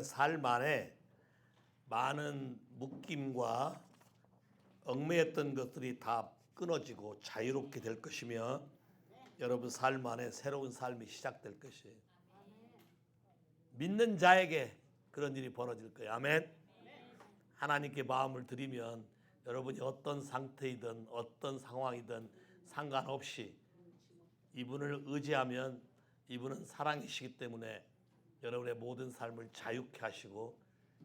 삶 안에 많은 묶임과 얽매였던 것들이 다 끊어지고 자유롭게 될 것이며 여러분 삶 안에 새로운 삶이 시작될 것이에요. 믿는 자에게 그런 일이 벌어질 거예요. 아멘. 하나님께 마음을 드리면 여러분이 어떤 상태이든 어떤 상황이든 상관없이 이분을 의지하면 이분은 사랑이시기 때문에 여러분의 모든 삶을 자유케 하시고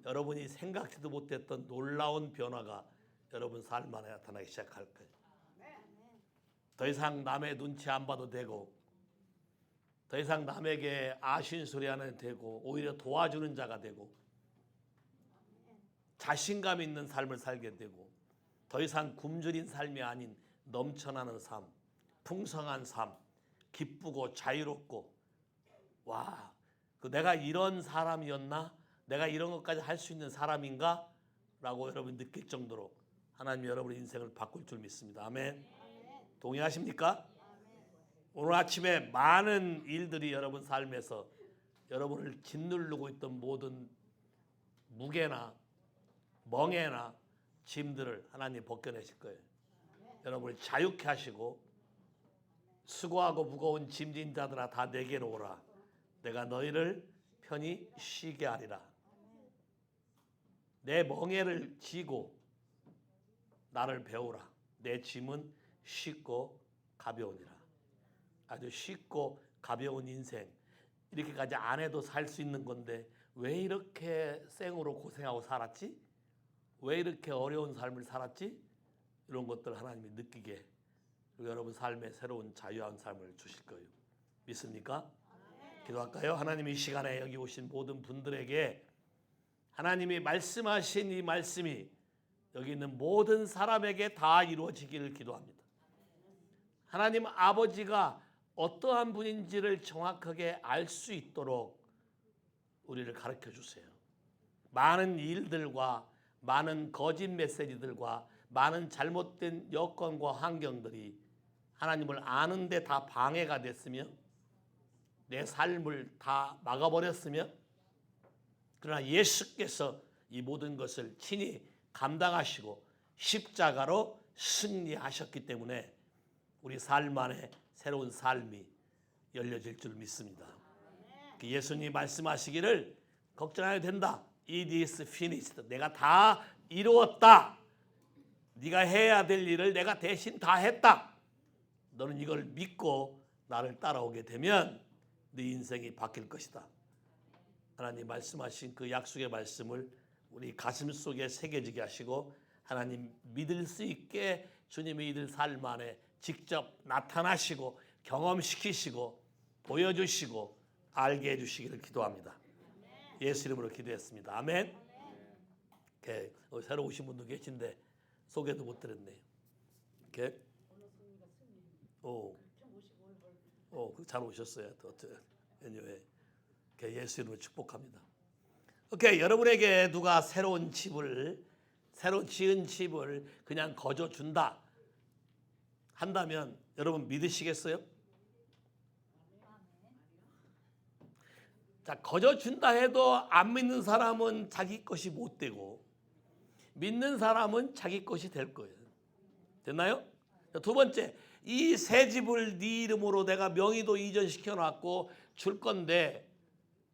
여러분이 생각지도 못했던 놀라운 변화가 여러분 삶 안에 나타나기 시작할 거예요. 더 이상 남의 눈치 안 봐도 되고 더 이상 남에게 아쉬운 안 해도 되고 오히려 도와주는 자가 되고 자신감 있는 삶을 살게 되고 더 이상 굶주린 삶이 아닌 넘쳐나는 삶, 풍성한 삶, 기쁘고 자유롭고 와, 내가 이런 사람이었나? 내가 이런 것까지 할 수 있는 사람인가? 라고 여러분 느낄 정도로 하나님이 여러분의 인생을 바꿀 줄 믿습니다. 아멘. 동의하십니까? 오늘 아침에 많은 일들이 여러분 삶에서 여러분을 짓누르고 있던 모든 무게나 멍에나 짐들을 하나님 벗겨내실 거예요. 여러분을 자유케 하시고 수고하고 무거운 짐진 자들아 다 내게로 오라. 내가 너희를 편히 쉬게 하리라. 내 멍에를 지고 나를 배우라. 내 짐은 쉽고 가벼우니라. 아주 쉽고 가벼운 인생 이렇게까지 안 해도 살 수 있는 건데 왜 이렇게 생으로 고생하고 살았지? 왜 이렇게 어려운 삶을 살았지? 이런 것들 하나님이 느끼게 그리고 여러분 삶에 새로운 자유한 삶을 주실 거예요. 믿습니까? 기도할까요? 하나님 이 시간에 여기 오신 모든 분들에게 하나님이 말씀하신 이 말씀이 여기 있는 모든 사람에게 다 이루어지기를 기도합니다. 하나님 아버지가 어떠한 분인지를 정확하게 알 수 있도록 우리를 가르쳐 주세요. 많은 일들과 많은 거짓 메시지들과 많은 잘못된 여건과 환경들이 하나님을 아는데 다 방해가 됐으며 내 삶을 다 막아버렸으며 그러나 예수께서 이 모든 것을 친히 감당하시고 십자가로 승리하셨기 때문에 우리 삶 안에 새로운 삶이 열려질 줄 믿습니다. 예수님이 말씀하시기를 걱정 안 해도 된다. It is finished. 내가 다 이루었다. 네가 해야 될 일을 내가 대신 다 했다. 너는 이걸 믿고 나를 따라오게 되면 네 인생이 바뀔 것이다. 하나님 말씀하신 그 약속의 말씀을 우리 가슴 속에 새겨지게 하시고 하나님 믿을 수 있게 주님의 이들 삶 안에 직접 나타나시고 경험시키시고 보여주시고 알게 해주시기를 기도합니다. 예수 이름으로 기도했습니다. 아멘. 이렇게 새로 오신 분도 계신데 소개도 못 드렸네요. 이렇게 잘 오셨어요. 예수 이름으로 축복합니다. 오케이, 여러분에게 누가 새로운 지은 집을 그냥 거저 준다 한다면 여러분 믿으시겠어요? 자, 거저 준다 해도 안 믿는 사람은 자기 것이 못 되고 믿는 사람은 자기 것이 될 거예요. 됐나요? 두 번째, 이 새 집을 네 이름으로 내가 명의도 이전시켜 놨고 줄 건데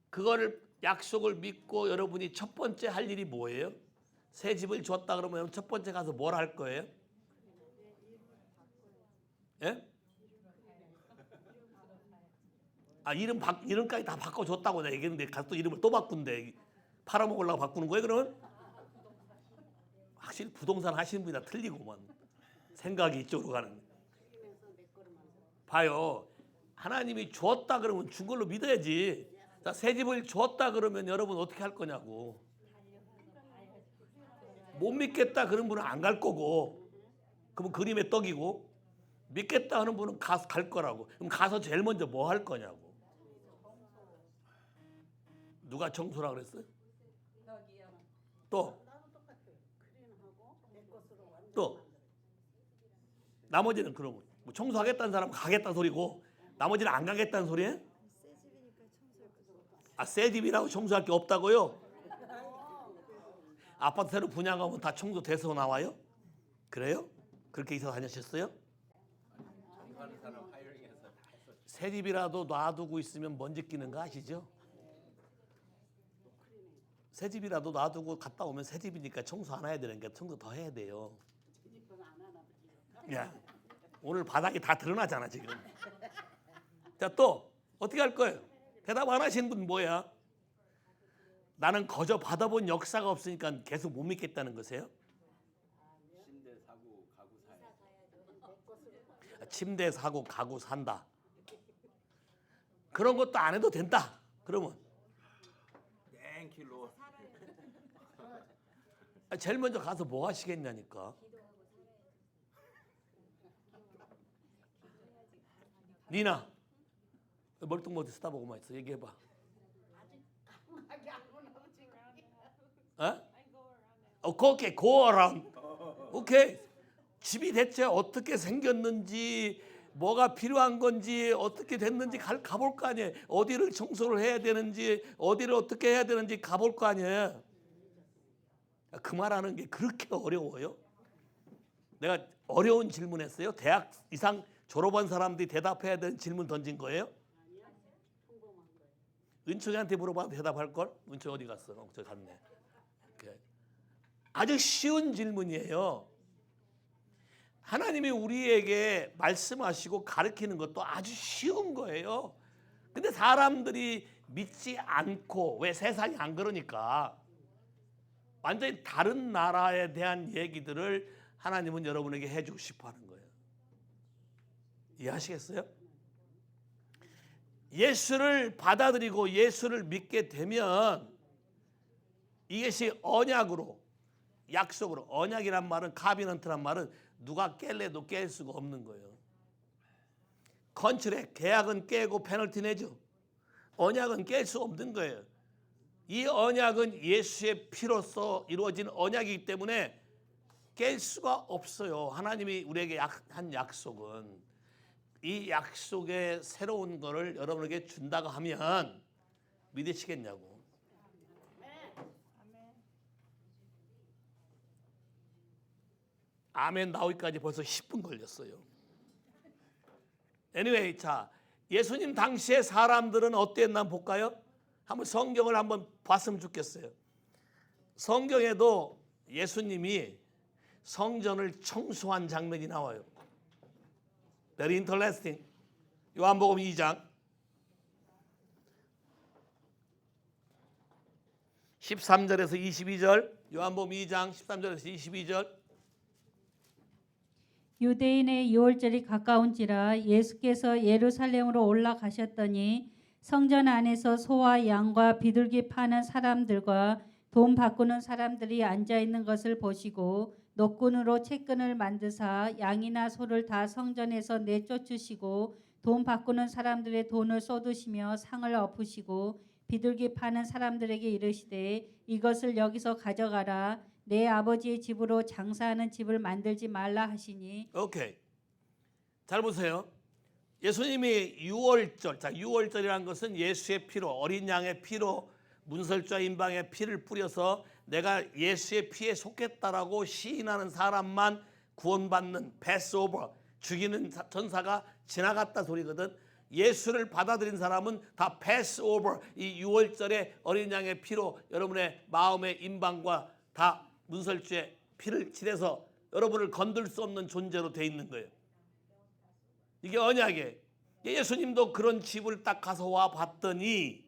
그거를 약속을 믿고 여러분이 첫 번째 할 일이 뭐예요? 새 집을 줬다 그러면 첫 번째 가서 뭘 할 거예요? 예? 이름까지 다 바꿔줬다고 내가 얘기했는데 가서 또 이름을 또 바꾼대. 팔아먹으려고 바꾸는 거예요 그러면? 확실히 부동산 하시는 분이 다 틀리고만 생각이 이쪽으로 가는. 봐요. 하나님이 줬다 그러면 준 걸로 믿어야지. 자, 새 집을 줬다 그러면 여러분 어떻게 할 거냐고. 못 믿겠다 그런 분은 안 갈 거고 그러면 그림의 떡이고 믿겠다 하는 분은 갈 거라고. 그럼 가서 제일 먼저 뭐 할 거냐고. 누가 청소라 그랬어요? 또 나머지는 그러고 뭐 청소하겠다는 사람은 가겠다는 소리고 나머지는 안 가겠다는 소리예요? 새 집이라고 청소할 게 없다고요? 아파트 새로 분양하면 다 청소돼서 나와요? 그래요? 그렇게 이사 다니셨어요? 새 집이라도 놔두고 있으면 먼지 끼는 거 아시죠? 새 집이라도 놔두고 갔다 오면 새 집이니까 청소 안 해야 되는 게 청소 더 해야 돼요. 야, 오늘 바닥이 다 드러나잖아 지금. 자, 또 어떻게 할 거예요? 대답 안 하시는 분 뭐야? 나는 거저 받아본 역사가 없으니까 계속 못 믿겠다는 거세요? 침대 사고 가구 산다. 그런 것도 안 해도 된다. 그러면 땡킬로 제일 먼저 가서 뭐 하시겠냐니까. 니나 멀뚱멀뚱 쳐다보고만 있어. 얘기해봐. 어? 오케이, go around. 오케이. 집이 대체 어떻게 생겼는지, 뭐가 필요한 건지, 어떻게 됐는지 가볼 거 아니에요. 어디를 청소를 해야 되는지, 어디를 어떻게 해야 되는지 가볼 거 아니에요. 그 말하는 게 그렇게 어려워요? 내가 어려운 질문했어요? 대학 이상 졸업한 사람들이 대답해야 되는 질문 던진 거예요? 은총이한테 물어봐도 대답할 걸? 은총 어디 갔어? 저 갔네. 오케이. 아주 쉬운 질문이에요. 하나님이 우리에게 말씀하시고 가르치는 것도 아주 쉬운 거예요. 근데 사람들이 믿지 않고, 왜 세상이 안 그러니까 완전히 다른 나라에 대한 얘기들을 하나님은 여러분에게 해주고 싶어 하는 거예요. 이해하시겠어요? 예수를 받아들이고 예수를 믿게 되면 이것이 언약으로, 약속으로, 언약이란 말은, 카비넌트란 말은 누가 깰래도 깰 수가 없는 거예요. 컨트랙, 계약은 깨고 페널티 내죠. 언약은 깰 수 없는 거예요. 이 언약은 예수의 피로써 이루어진 언약이기 때문에 깰 수가 없어요. 하나님이 우리에게 한 약속은, 이 약속의 새로운 거를 여러분에게 준다고 하면 믿으시겠냐고. 아멘 나오기까지 벌써 10분 걸렸어요. anyway, 자, 예수님 당시의 사람들은 어땠나 볼까요? 한번 성경을 한번 봤으면 좋겠어요. 성경에도 예수님이 성전을 청소한 장면이 나와요. Very interesting. 요한복음 2장 13절에서 22절, 요한복음 2장 13절에서 22절. 유대인의 유월절이 가까운지라 예수께서 예루살렘으로 올라가셨더니 성전 안에서 소와 양과 비둘기 파는 사람들과 돈 바꾸는 사람들이 앉아 있는 것을 보시고 노끈으로 채끈을 만드사 양이나 소를 다 성전에서 내쫓으시고 돈 바꾸는 사람들의 돈을 쏟으시며 상을 엎으시고 비둘기 파는 사람들에게 이르시되 이것을 여기서 가져가라. 내 아버지의 집으로 장사하는 집을 만들지 말라 하시니. 오케이. 잘 보세요. 예수님이 유월절, 자, 유월절이라는 것은 예수의 피로, 어린 양의 피로, 문설주와 인방의 피를 뿌려서 내가 예수의 피에 속했다라고 시인하는 사람만 구원받는 패스오버, 죽이는 전사가 지나갔다 소리거든. 예수를 받아들인 사람은 다 패스오버, 이 유월절의 어린 양의 피로 여러분의 마음의 인방과 다 문설주의 피를 칠해서 여러분을 건들 수 없는 존재로 돼 있는 거예요. 이게 언약이에요. 예수님도 그런 집을 딱 가서 와 봤더니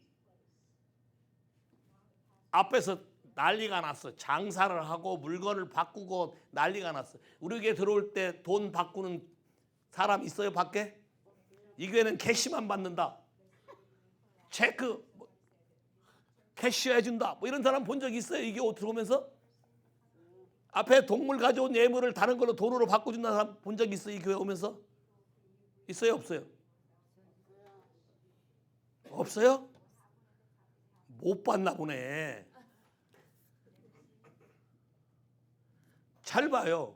앞에서 난리가 났어. 장사를 하고 물건을 바꾸고 난리가 났어. 우리 교회 들어올 때 돈 바꾸는 사람 있어요 밖에? 이 교회는 캐시만 받는다. 체크 캐시어 해준다. 뭐 이런 사람 본 적 있어요? 이 교회 들어오면서? 앞에 동물 가져온 예물을 다른 걸로 돈으로 바꿔준다는 사람 본 적 있어요? 이 교회 오면서? 있어요? 없어요? 없어요? 못 봤나 보네. 잘 봐요.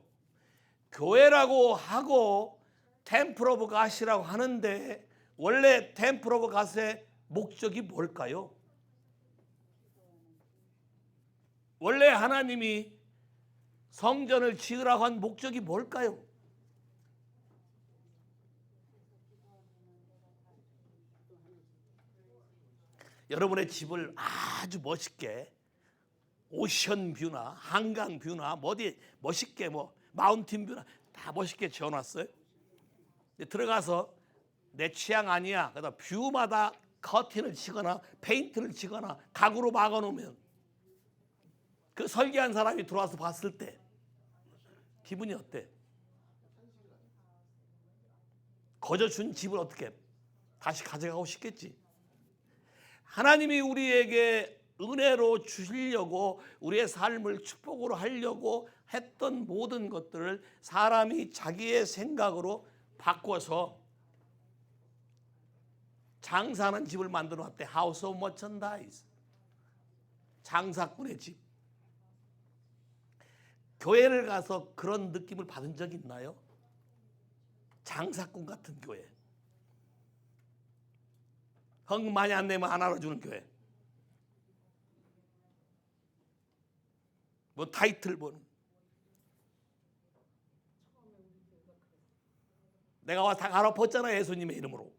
교회라고 하고 템플 오브 갓이라고 하는데 원래 템플 오브 갓의 목적이 뭘까요? 원래 하나님이 성전을 지으라고 한 목적이 뭘까요? 여러분의 집을 아주 멋있게 오션 뷰나 한강 뷰나 어디 멋있게 마운틴 뷰나 다 멋있게 지어놨어요. 들어가서 내 취향 아니야. 그래서 뷰마다 커튼을 치거나 페인트를 치거나 가구로 막아놓으면 그 설계한 사람이 들어와서 봤을 때 기분이 어때? 거저 준 집을 어떻게 다시 가져가고 싶겠지. 하나님이 우리에게 은혜로 주시려고 우리의 삶을 축복으로 하려고 했던 모든 것들을 사람이 자기의 생각으로 바꿔서 장사하는 집을 만들어 놨대. 하우스 오브 머천다이즈. 장사꾼의 집. 교회를 가서 그런 느낌을 받은 적 있나요? 장사꾼 같은 교회. 헌금 많이 안 내면 안 알아주는 교회. 타이틀 보는. 내가 와서 다 갈아엎었잖아, 예수님의 이름으로.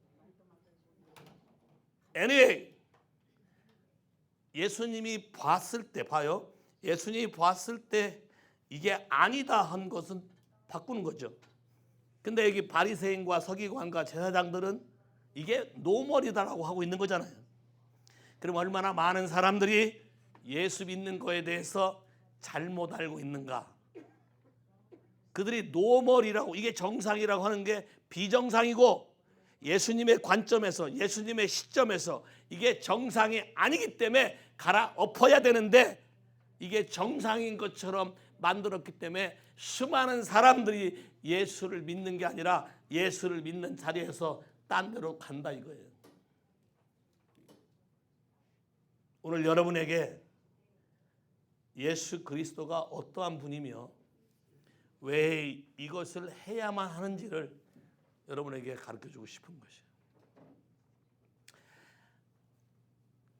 anyway, 예수님이 봤을 때 봐요. 예수님이 봤을 때 이게 아니다 한 것은 바꾸는 거죠. 근데 여기 바리새인과 서기관과 제사장들은 이게 노멀이다라고 하고 있는 거잖아요. 그럼 얼마나 많은 사람들이 예수 믿는 거에 대해서 잘못 알고 있는가. 그들이 노멀이라고, 이게 정상이라고 하는 게 비정상이고 예수님의 관점에서, 예수님의 시점에서 이게 정상이 아니기 때문에 갈아엎어야 되는데 이게 정상인 것처럼 만들었기 때문에 수많은 사람들이 예수를 믿는 게 아니라 예수를 믿는 자리에서 딴 데로 간다 이거예요. 오늘 여러분에게 예수 그리스도가 어떠한 분이며 왜 이것을 해야만 하는지를 여러분에게 가르쳐주고 싶은 것이에요.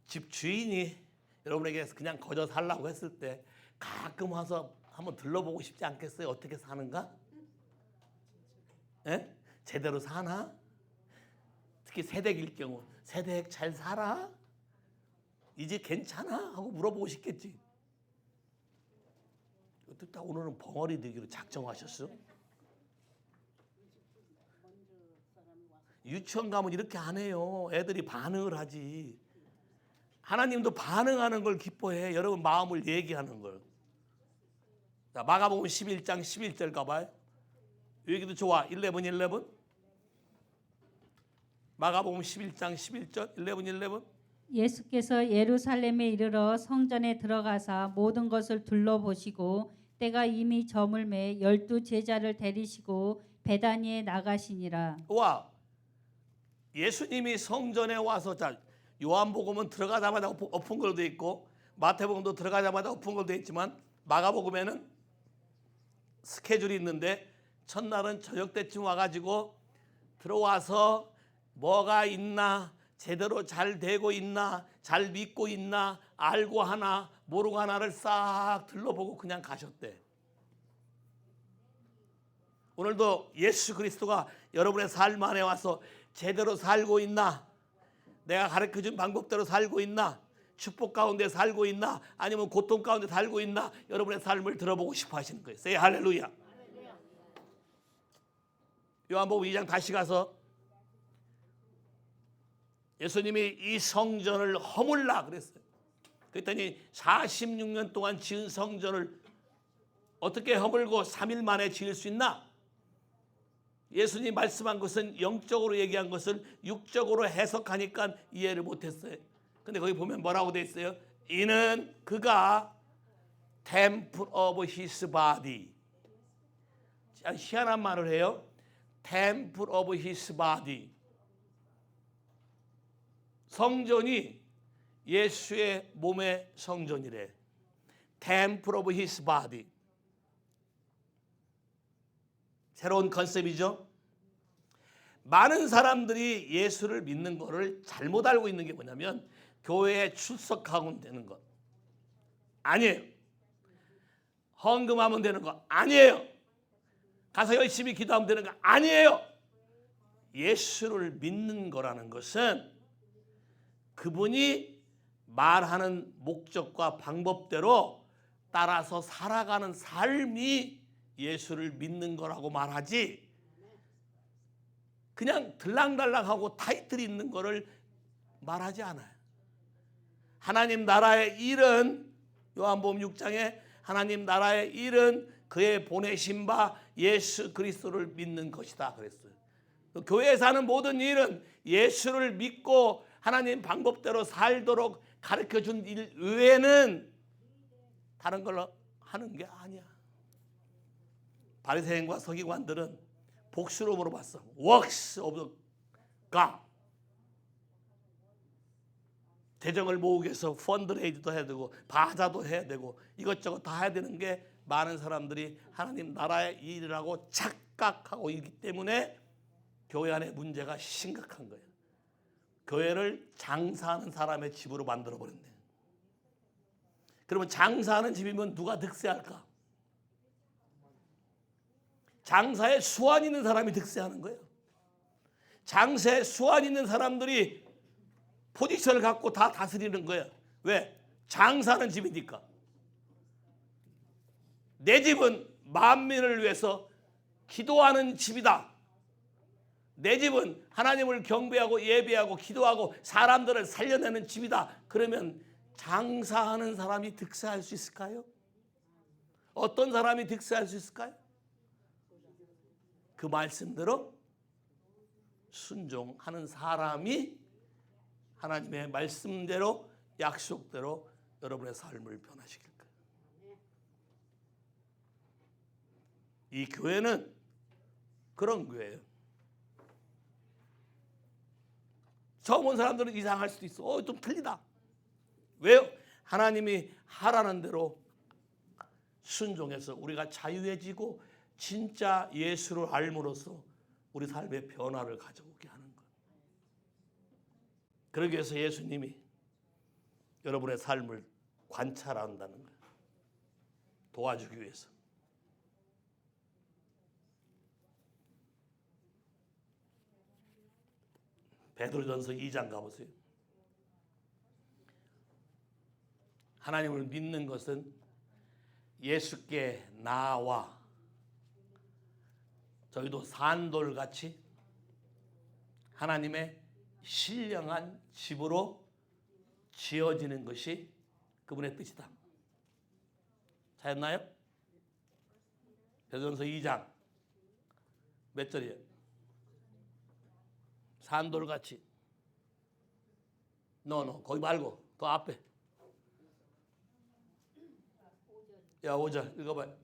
집 주인이 여러분에게 그냥 거저 살라고 했을 때 가끔 와서 한번 들러보고 싶지 않겠어요? 어떻게 사는가? 에? 제대로 사나? 특히 새댁일 경우 새댁 잘 살아? 이제 괜찮아? 하고 물어보고 싶겠지. 딱 오늘은 벙어리 되기로 작정하셨어? 유치원 가면 이렇게 안 해요. 애들이 반응을 하지. 하나님도 반응하는 걸 기뻐해. 여러분 마음을 얘기하는 걸. 자, 마가복음 11장 11절 가봐요. 여기도 좋아. 11. 마가복음 11장 11절 11. 예수께서 예루살렘에 이르러 성전에 들어가사 모든 것을 둘러보시고 때가 이미 저물매 12 제자를 데리시고 베다니에 나가시니라. 와, 예수님이 성전에 와서, 자, 요한복음은 들어가자마자 엎은 걸로 돼 있고 마태복음도 들어가자마자 엎은 걸로 돼 있지만 마가복음에는 스케줄이 있는데 첫날은 저녁 때쯤 와가지고 들어와서 뭐가 있나, 제대로 잘 되고 있나, 잘 믿고 있나, 알고 하나 모르고 하나를 싹 둘러보고 그냥 가셨대. 오늘도 예수 그리스도가 여러분의 삶 안에 와서 제대로 살고 있나, 내가 가르쳐준 방법대로 살고 있나, 축복 가운데 살고 있나, 아니면 고통 가운데 살고 있나, 여러분의 삶을 들어보고 싶어 하시는 거예요. say 할렐루야. 요한복음 2장 다시 가서 예수님이 이 성전을 허물라 그랬어요. 그랬더니 46년 동안 지은 성전을 어떻게 허물고 3일 만에 지을 수 있나? 예수님 말씀한 것은 영적으로 얘기한 것을 육적으로 해석하니까 이해를 못했어요. 근데 거기 보면 뭐라고 돼 있어요? 이는 그가 temple of his body. 희한한 말을 해요. temple of his body. 성전이 예수의 몸의 성전이래. temple of his body. 새로운 컨셉이죠. 많은 사람들이 예수를 믿는 것을 잘못 알고 있는 게 뭐냐면 교회에 출석하고 되는 것. 아니에요. 헌금하면 되는 거 아니에요. 가서 열심히 기도하면 되는 거 아니에요. 예수를 믿는 거라는 것은 그분이 말하는 목적과 방법대로 따라서 살아가는 삶이 예수를 믿는 거라고 말하지, 그냥 들랑달랑하고 타이틀 있는 거를 말하지 않아요. 하나님 나라의 일은, 요한복음 6장에 하나님 나라의 일은 그의 보내신 바 예수 그리스도를 믿는 것이다 그랬어요. 교회에 사는 모든 일은 예수를 믿고 하나님 방법대로 살도록 가르쳐준 일 외에는 다른 걸 하는 게 아니야. 바리새인과 서기관들은 복수로 물어봤어. Works of God. 대정을 모으기 위해서 펀드레이즈도 해야 되고 바자도 해야 되고 이것저것 다 해야 되는 게 많은 사람들이 하나님 나라의 일이라고 착각하고 있기 때문에 교회 안에 문제가 심각한 거예요. 교회를 장사하는 사람의 집으로 만들어 버렸네. 그러면 장사하는 집이면 누가 득세할까? 장사에 수완 있는 사람이 득세하는 거예요. 장사에 수완 있는 사람들이 포지션을 갖고 다 다스리는 거예요. 왜? 장사하는 집이니까. 내 집은 만민을 위해서 기도하는 집이다. 내 집은 하나님을 경배하고 예배하고 기도하고 사람들을 살려내는 집이다. 그러면 장사하는 사람이 득세할 수 있을까요? 어떤 사람이 득세할 수 있을까요? 그 말씀대로 순종하는 사람이 하나님의 말씀대로 약속대로 여러분의 삶을 변화시킬 거예요. 이 교회는 그런 교회예요. 처음 온 사람들은 이상할 수도 있어. 좀 틀리다. 왜요? 하나님이 하라는 대로 순종해서 우리가 자유해지고 진짜 예수를 알므로써 우리 삶의 변화를 가져오게 하는 것. 그러기 위해서 예수님이 여러분의 삶을 관찰한다는 거예요. 도와주기 위해서. 베드로전서 2장 가보세요. 하나님을 믿는 것은 예수께 나와 저희도 산돌같이 하나님의 신령한 집으로 지어지는 것이 그분의 뜻이다. 찾았나요? 베드로전서 2장 몇 절이에요? 산돌같이. 거기 말고 더 앞에. 야, 5절 읽어봐요.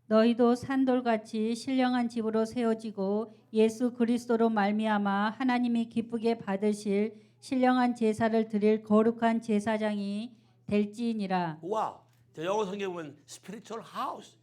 너희도 산돌같이 신령한 집으로 세워지고 예수 그리스도로 말미암아 하나님이 기쁘게 받으실 신령한 제사를 드릴 거룩한 제사장이 될지니라. 와, 저 영어 성경에 보면 spiritual house.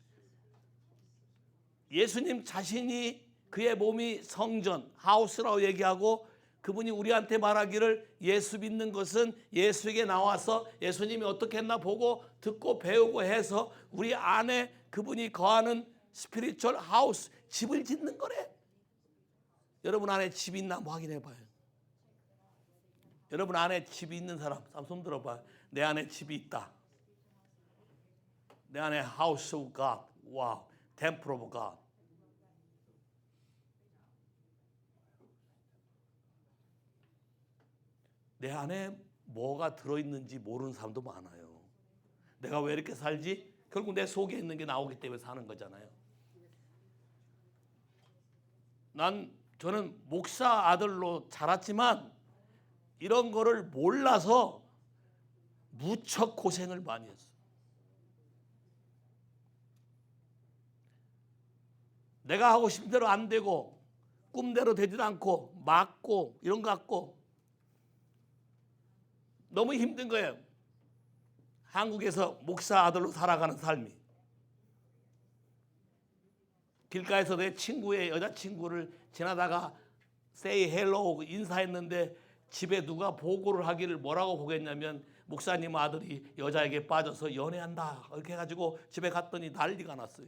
예수님 자신이 그의 몸이 성전, 하우스라고 얘기하고 그분이 우리한테 말하기를 예수 믿는 것은 예수에게 나와서 예수님이 어떻게 했나 보고 듣고 배우고 해서 우리 안에 그분이 거하는 스피리추얼 하우스, 집을 짓는 거래. 여러분 안에 집이 있나 한번 확인해 봐요. 여러분 안에 집이 있는 사람 한번 손 들어봐요. 내 안에 집이 있다. 내 안에 하우스 오브 갓, 와우, 템플 오브 갓. 내 안에 뭐가 들어있는지 모르는 사람도 많아요. 내가 왜 이렇게 살지? 결국 내 속에 있는 게 나오기 때문에 사는 거잖아요. 저는 목사 아들로 자랐지만 이런 거를 몰라서 무척 고생을 많이 했어요. 내가 하고 싶은 대로 안 되고 꿈대로 되지도 않고 맞고 이런 거 갖고 너무 힘든 거예요. 한국에서 목사 아들로 살아가는 삶이. 길가에서 내 친구의 여자친구를 지나다가 say hello 인사했는데 집에 누가 보고를 하기를 뭐라고 보겠냐면 목사님 아들이 여자에게 빠져서 연애한다 이렇게 해가지고 집에 갔더니 난리가 났어요.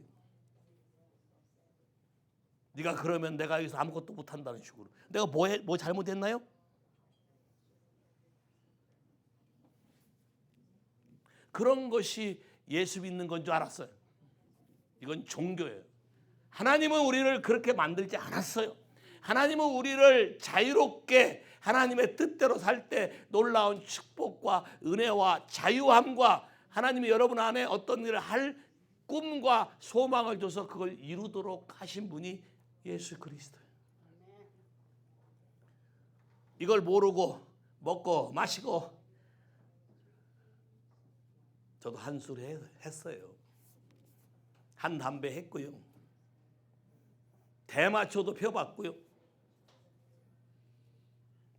네가 그러면 내가 여기서 아무것도 못한다는 식으로. 내가 뭐 잘못했나요? 그런 것이 예수 믿는 건 줄 알았어요. 이건 종교예요. 하나님은 우리를 그렇게 만들지 않았어요. 하나님은 우리를 자유롭게 하나님의 뜻대로 살 때 놀라운 축복과 은혜와 자유함과 하나님이 여러분 안에 어떤 일을 할 꿈과 소망을 줘서 그걸 이루도록 하신 분이 예수 그리스도예요. 이걸 모르고 먹고 마시고 저도 한 술 했어요. 한 담배 했고요. 대마초도 펴봤고요.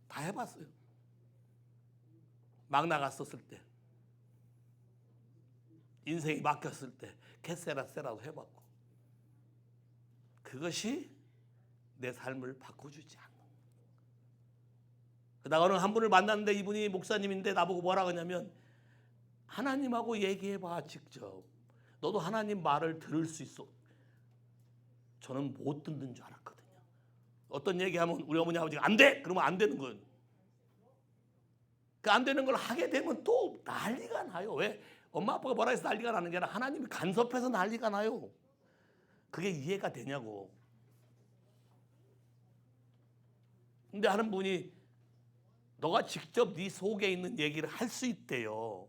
다 해봤어요. 막 나갔었을 때, 인생이 막혔을 때 캐세라세라도 해봤고, 그것이 내 삶을 바꿔주지 않는. 그러다가 어느 한 분을 만났는데 이분이 목사님인데 나보고 뭐라 그러냐면, 하나님하고 얘기해봐 직접. 너도 하나님 말을 들을 수 있어. 저는 못 듣는 줄 알았거든요. 어떤 얘기하면 우리 어머니 아버지가 안 돼! 그러면 안 되는 거예요. 그 안 되는 걸 하게 되면 또 난리가 나요. 왜? 엄마 아빠가 뭐라 해서 난리가 나는 게 아니라 하나님이 간섭해서 난리가 나요. 그게 이해가 되냐고. 근데 하는 분이 너가 직접 네 속에 있는 얘기를 할 수 있대요.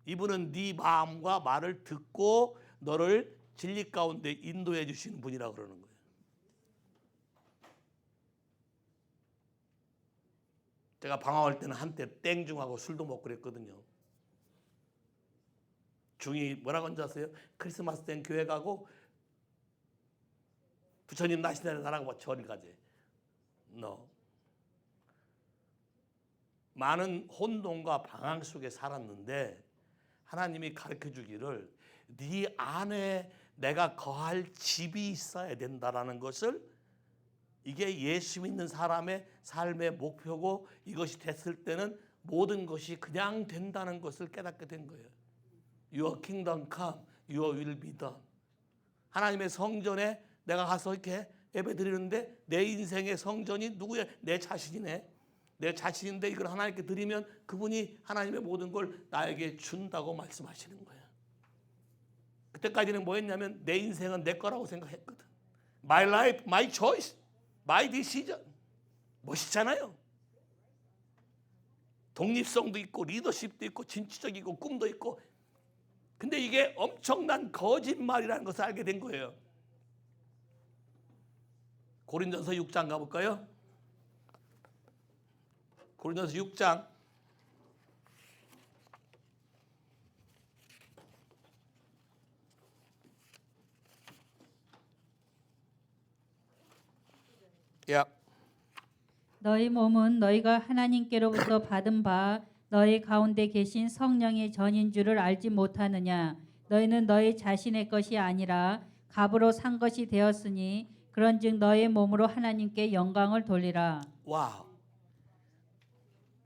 이분은 네 마음과 말을 듣고 너를 진리 가운데 인도해 주시는 분이라고 그러는 거예요. 제가 방황할 때는 한때 땡중하고 술도 먹고 그랬거든요. 중이 뭐라고 하는지 아세요? 크리스마스 땐 교회 가고 부처님 나시날에 나라고 절을 가지. 많은 혼돈과 방황 속에 살았는데 하나님이 가르쳐 주기를 네 안에 내가 거할 집이 있어야 된다라는 것을, 이게 예수 믿는 사람의 삶의 목표고, 이것이 됐을 때는 모든 것이 그냥 된다는 것을 깨닫게 된 거예요. Your kingdom come, your will be done. 하나님의 성전에 내가 가서 이렇게 예배 드리는데 내 인생의 성전이 누구야? 내 자신이네. 내 자신인데 이걸 하나님께 드리면 그분이 하나님의 모든 걸 나에게 준다고 말씀하시는 거예요. 그때까지는 뭐였냐면 내 인생은 내 거라고 생각했거든. My life, my choice, my decision. 멋있잖아요. 독립성도 있고 리더십도 있고 진취적이고 꿈도 있고. 근데 이게 엄청난 거짓말이라는 것을 알게 된 거예요. 고린도서 6장 가볼까요? 고린도서 6장 1 너희 몸은 너희가 하나님께로부터 받은 바 너희 가운데 계신 성령의 전인 줄을 알지 못하느냐. 너희는 너희 자신의 것이 아니라 값으로 산 것이 되었으니 그런즉 너희 몸으로 하나님께 영광을 돌리라. 와우.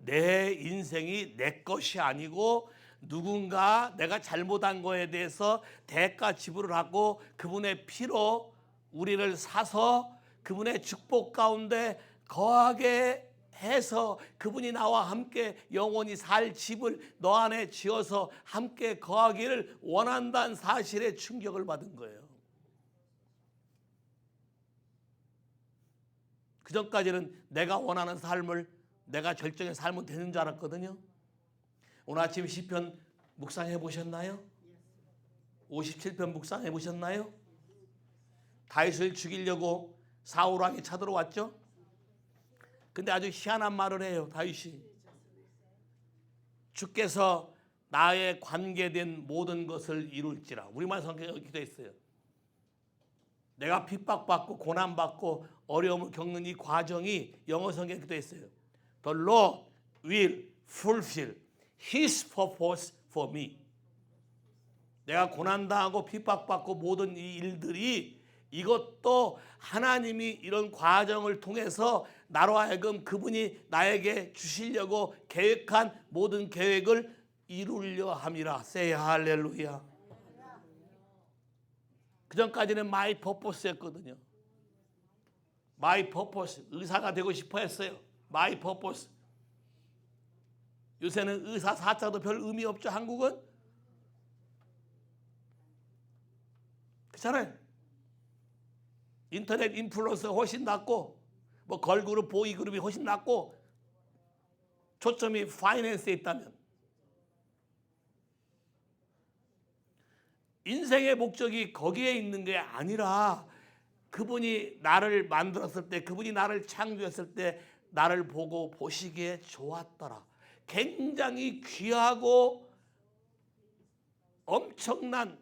내 인생이 내 것이 아니고 누군가 내가 잘못한 거에 대해서 대가 지불을 하고 그분의 피로 우리를 사서 그분의 축복 가운데 거하게 해서 그분이 나와 함께 영원히 살 집을 너 안에 지어서 함께 거하기를 원한다는 사실에 충격을 받은 거예요. 그전까지는 내가 원하는 삶을, 내가 결정의 삶은 되는 줄 알았거든요. 오늘 아침 시편 묵상해 보셨나요? 57편 묵상해 보셨나요? 다윗을 죽이려고 사울 왕이 쳐들어왔죠. 근데 아주 희한한 말을 해요. 다윗이 주께서 나에 관계된 모든 것을 이룰지라. 우리말 성경에 기도해 있어요. 내가 핍박받고 고난받고 어려움을 겪는 이 과정이 영어 성경에 기도해 있어요. The Lord will fulfill His purpose for me. 내가 고난당하고 핍박받고 모든 이 일들이 이것도 하나님이 이런 과정을 통해서 나로 하여금 그분이 나에게 주시려고 계획한 모든 계획을 이루려 함이라. 세이 할렐루야. 그 전까지는 마이 퍼포스였거든요. 마이 퍼포스. 의사가 되고 싶어 했어요. 마이 퍼포스. 요새는 의사 사자도 별 의미 없죠. 한국은. 그렇잖아요. 인터넷 인플루언서가 훨씬 낫고 뭐 걸그룹 보이그룹이 훨씬 낫고 초점이 파이낸스에 있다면 인생의 목적이 거기에 있는 게 아니라 그분이 나를 만들었을 때, 그분이 나를 창조했을 때 나를 보고 보시기에 좋았더라. 굉장히 귀하고 엄청난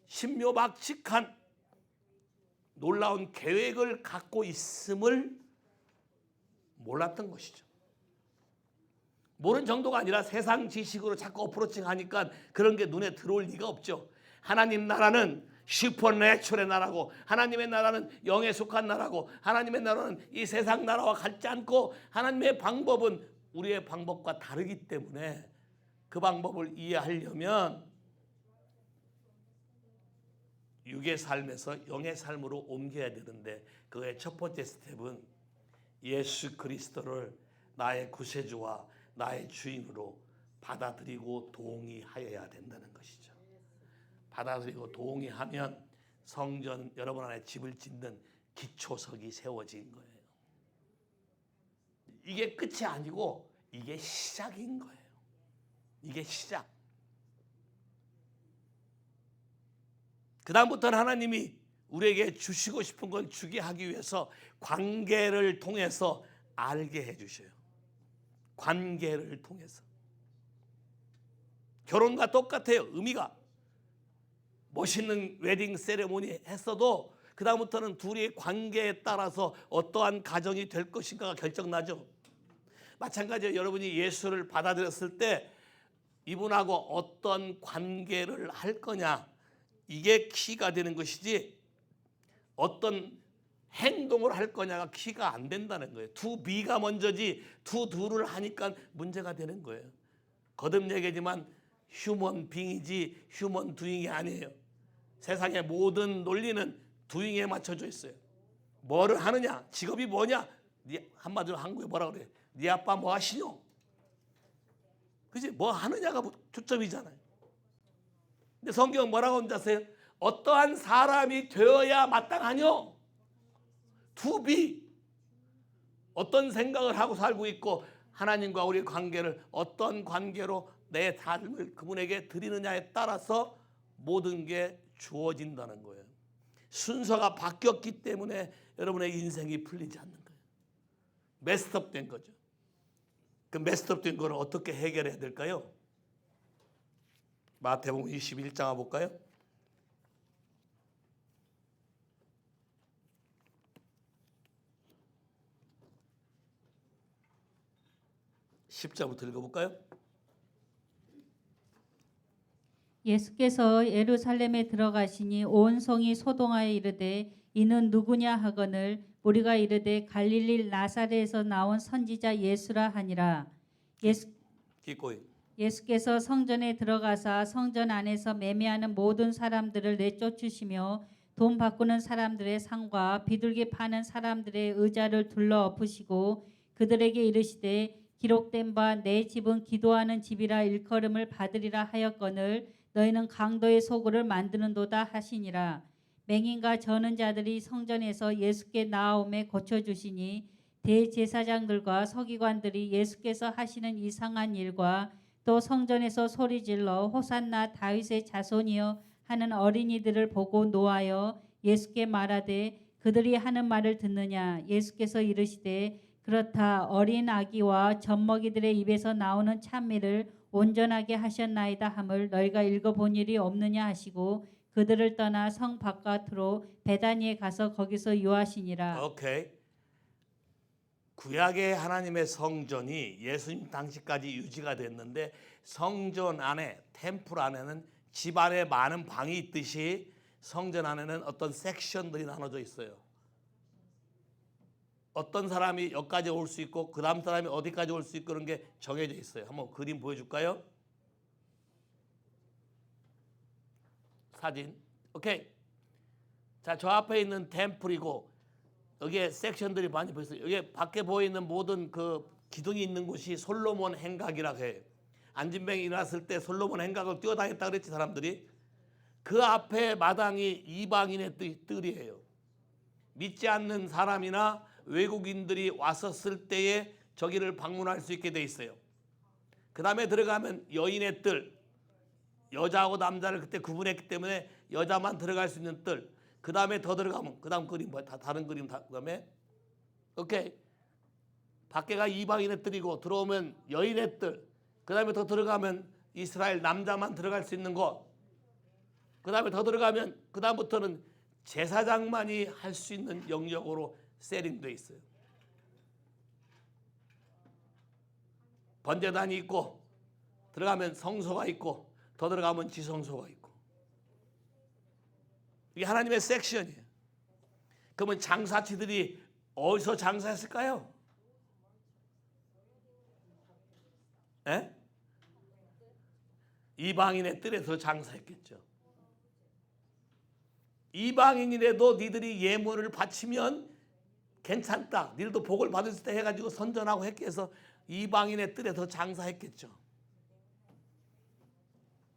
신묘막측한 놀라운 계획을 갖고 있음을 몰랐던 것이죠. 모르는 정도가 아니라 세상 지식으로 자꾸 어프로칭 하니까 그런 게 눈에 들어올 리가 없죠. 하나님 나라는 슈퍼내추럴의 나라고, 하나님의 나라는 영에 속한 나라고, 하나님의 나라는 이 세상 나라와 같지 않고 하나님의 방법은 우리의 방법과 다르기 때문에 그 방법을 이해하려면 육의 삶에서 영의 삶으로 옮겨야 되는데, 그의 첫 번째 스텝은 예수 그리스도를 나의 구세주와 나의 주인으로 받아들이고 동의하여야 된다는 것이죠. 받아들이고 동의하면 성전 여러분 안에 집을 짓는 기초석이 세워진 거예요. 이게 끝이 아니고 이게 시작인 거예요. 이게 시작. 그 다음부터는 하나님이 우리에게 주시고 싶은 걸 주게 하기 위해서 관계를 통해서 알게 해주셔요. 관계를 통해서. 결혼과 똑같아요. 의미가. 멋있는 웨딩 세레모니 했어도 그 다음부터는 둘의 관계에 따라서 어떠한 가정이 될 것인가가 결정나죠. 마찬가지로 여러분이 예수를 받아들였을 때 이분하고 어떤 관계를 할 거냐, 이게 키가 되는 것이지 어떤 행동을 할 거냐가 키가 안 된다는 거예요. to be가 먼저지 to do를 하니까 문제가 되는 거예요. 거듭 얘기지만 휴먼 빙이지 휴먼 두잉이 아니에요. 세상의 모든 논리는 두잉에 맞춰져 있어요. 뭐를 하느냐, 직업이 뭐냐, 한마디로 한국에 뭐라 그래? 네 아빠 뭐 하시뇨? 그지? 뭐 하느냐가 초점이잖아요. 근데 성경은 뭐라고 하는지 아세요? 어떠한 사람이 되어야 마땅하뇨? To be. 어떤 생각을 하고 살고 있고 하나님과 우리의 관계를 어떤 관계로 내 삶을 그분에게 드리느냐에 따라서 모든 게 주어진다는 거예요. 순서가 바뀌었기 때문에 여러분의 인생이 풀리지 않는 거예요. 메스트업 된 거죠. 그 메스트업 된 거를 어떻게 해결해야 될까요? 마태복음 21장 볼까요? 10절부터 읽어볼까요? 예수께서 예루살렘에 들어가시니 온 성이 소동하여 이르되 이는 누구냐 하거늘 우리가 이르되 갈릴리 나사렛에서 나온 선지자 예수라 하니라. 예수께서 성전에 들어가사 성전 안에서 매매하는 모든 사람들을 내쫓으시며 돈 바꾸는 사람들의 상과 비둘기 파는 사람들의 의자를 둘러 엎으시고 그들에게 이르시되 기록된 바 내 집은 기도하는 집이라 일컬음을 받으리라 하였거늘 너희는 강도의 소굴을 만드는도다 하시니라. 맹인과 저는 자들이 성전에서 예수께 나아오매 고쳐주시니 대제사장들과 서기관들이 예수께서 하시는 이상한 일과 또 성전에서 소리질러 호산나 다윗의 자손이여 하는 어린이들을 보고 노하여 예수께 말하되 그들이 하는 말을 듣느냐. 예수께서 이르시되 그렇다. 어린 아기와 젖먹이들의 입에서 나오는 찬미를 온전하게 하셨나이다 함을 너희가 읽어본 일이 없느냐 하시고 그들을 떠나 성 바깥으로 베다니에 가서 거기서 유하시니라. 오케이. 구약의 하나님의 성전이 예수님 당시까지 유지가 됐는데 성전 안에 템플 안에는 집 안에 많은 방이 있듯이 성전 안에는 어떤 섹션들이 나눠져 있어요. 어떤 사람이 여기까지 올 수 있고 그 다음 사람이 어디까지 올 수 있고 그런 게 정해져 있어요. 한번 그림 보여줄까요? 사진. 오케이. 자, 저 앞에 있는 템플이고 여기에 섹션들이 많이 보였어요. 여기 밖에 보이는 모든 그 기둥이 있는 곳이 솔로몬 행각이라고 해요. 안진뱅이 일어났을 때 솔로몬 행각을 뛰어다녔다 그랬지 사람들이. 그 앞에 마당이 이방인의 뜰이에요. 믿지 않는 사람이나 외국인들이 왔었을 때에 저기를 방문할 수 있게 돼 있어요. 그 다음에 들어가면 여인의 뜰, 여자하고 남자를 그때 구분했기 때문에 여자만 들어갈 수 있는 뜰. 그 다음에 더 들어가면 그 다음 그림 뭐야? 다 다른 그림 다 그다음에 오케이. 밖에가 이방인의 뜰이고 들어오면 여인의 뜰. 그 다음에 더 들어가면 이스라엘 남자만 들어갈 수 있는 곳. 그 다음에 더 들어가면 그 다음부터는 제사장만이 할 수 있는 영역으로 세팅되어 있어요. 번제단이 있고 들어가면 성소가 있고 더 들어가면 지성소가 있고 이게 하나님의 섹션이에요. 그러면 장사치들이 어디서 장사했을까요? 에? 이방인의 뜰에서 장사했겠죠. 이방인이라도 니들이 예물을 바치면 괜찮다. 니들도 복을 받을 수 있다 해가지고 선전하고 했기 해서 이방인의 뜰에서 장사했겠죠.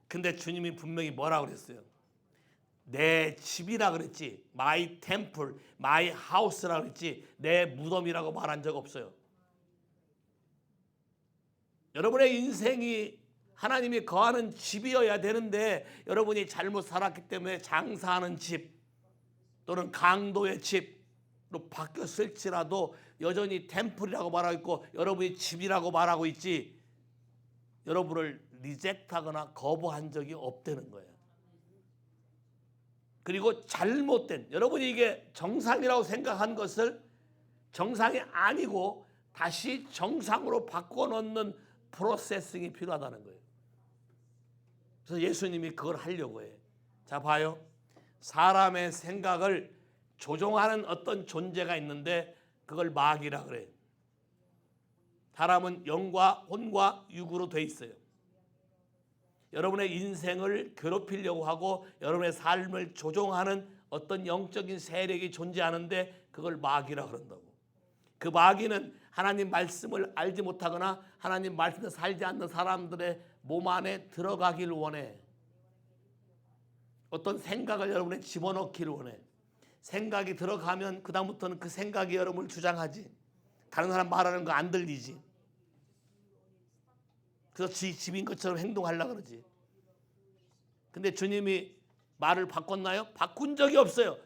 근데 주님이 분명히 뭐라고 그랬어요? 내 집이라 그랬지. My temple, my house라 그랬지. 내 무덤이라고 말한 적 없어요. 여러분의 인생이 하나님이 거하는 집이어야 되는데 여러분이 잘못 살았기 때문에 장사하는 집 또는 강도의 집로 바뀌었을지라도 여전히 템플이라고 말하고 있고 여러분이 집이라고 말하고 있지 여러분을 리젝트하거나 거부한 적이 없다는 거예요. 그리고 잘못된 여러분이 이게 정상이라고 생각한 것을 정상이 아니고 다시 정상으로 바꿔놓는 프로세싱이 필요하다는 거예요. 그래서 예수님이 그걸 하려고 해요. 자 봐요. 사람의 생각을 조종하는 어떤 존재가 있는데 그걸 마귀라 그래요. 사람은 영과 혼과 육으로 돼 있어요. 여러분의 인생을 괴롭히려고 하고 여러분의 삶을 조종하는 어떤 영적인 세력이 존재하는데 그걸 마귀라 그런다고. 그 마귀는 하나님 말씀을 알지 못하거나 하나님 말씀에 살지 않는 사람들의 몸 안에 들어가길 원해. 어떤 생각을 여러분에 집어넣기를 원해. 생각이 들어가면 그 다음부터는 그 생각이 여러분을 주장하지. 다른 사람 말하는 거 안 들리지. 그래서 지 집인 것처럼 행동하려고 그러지. 근데 주님이 말을 바꿨나요? 바꾼 적이 없어요.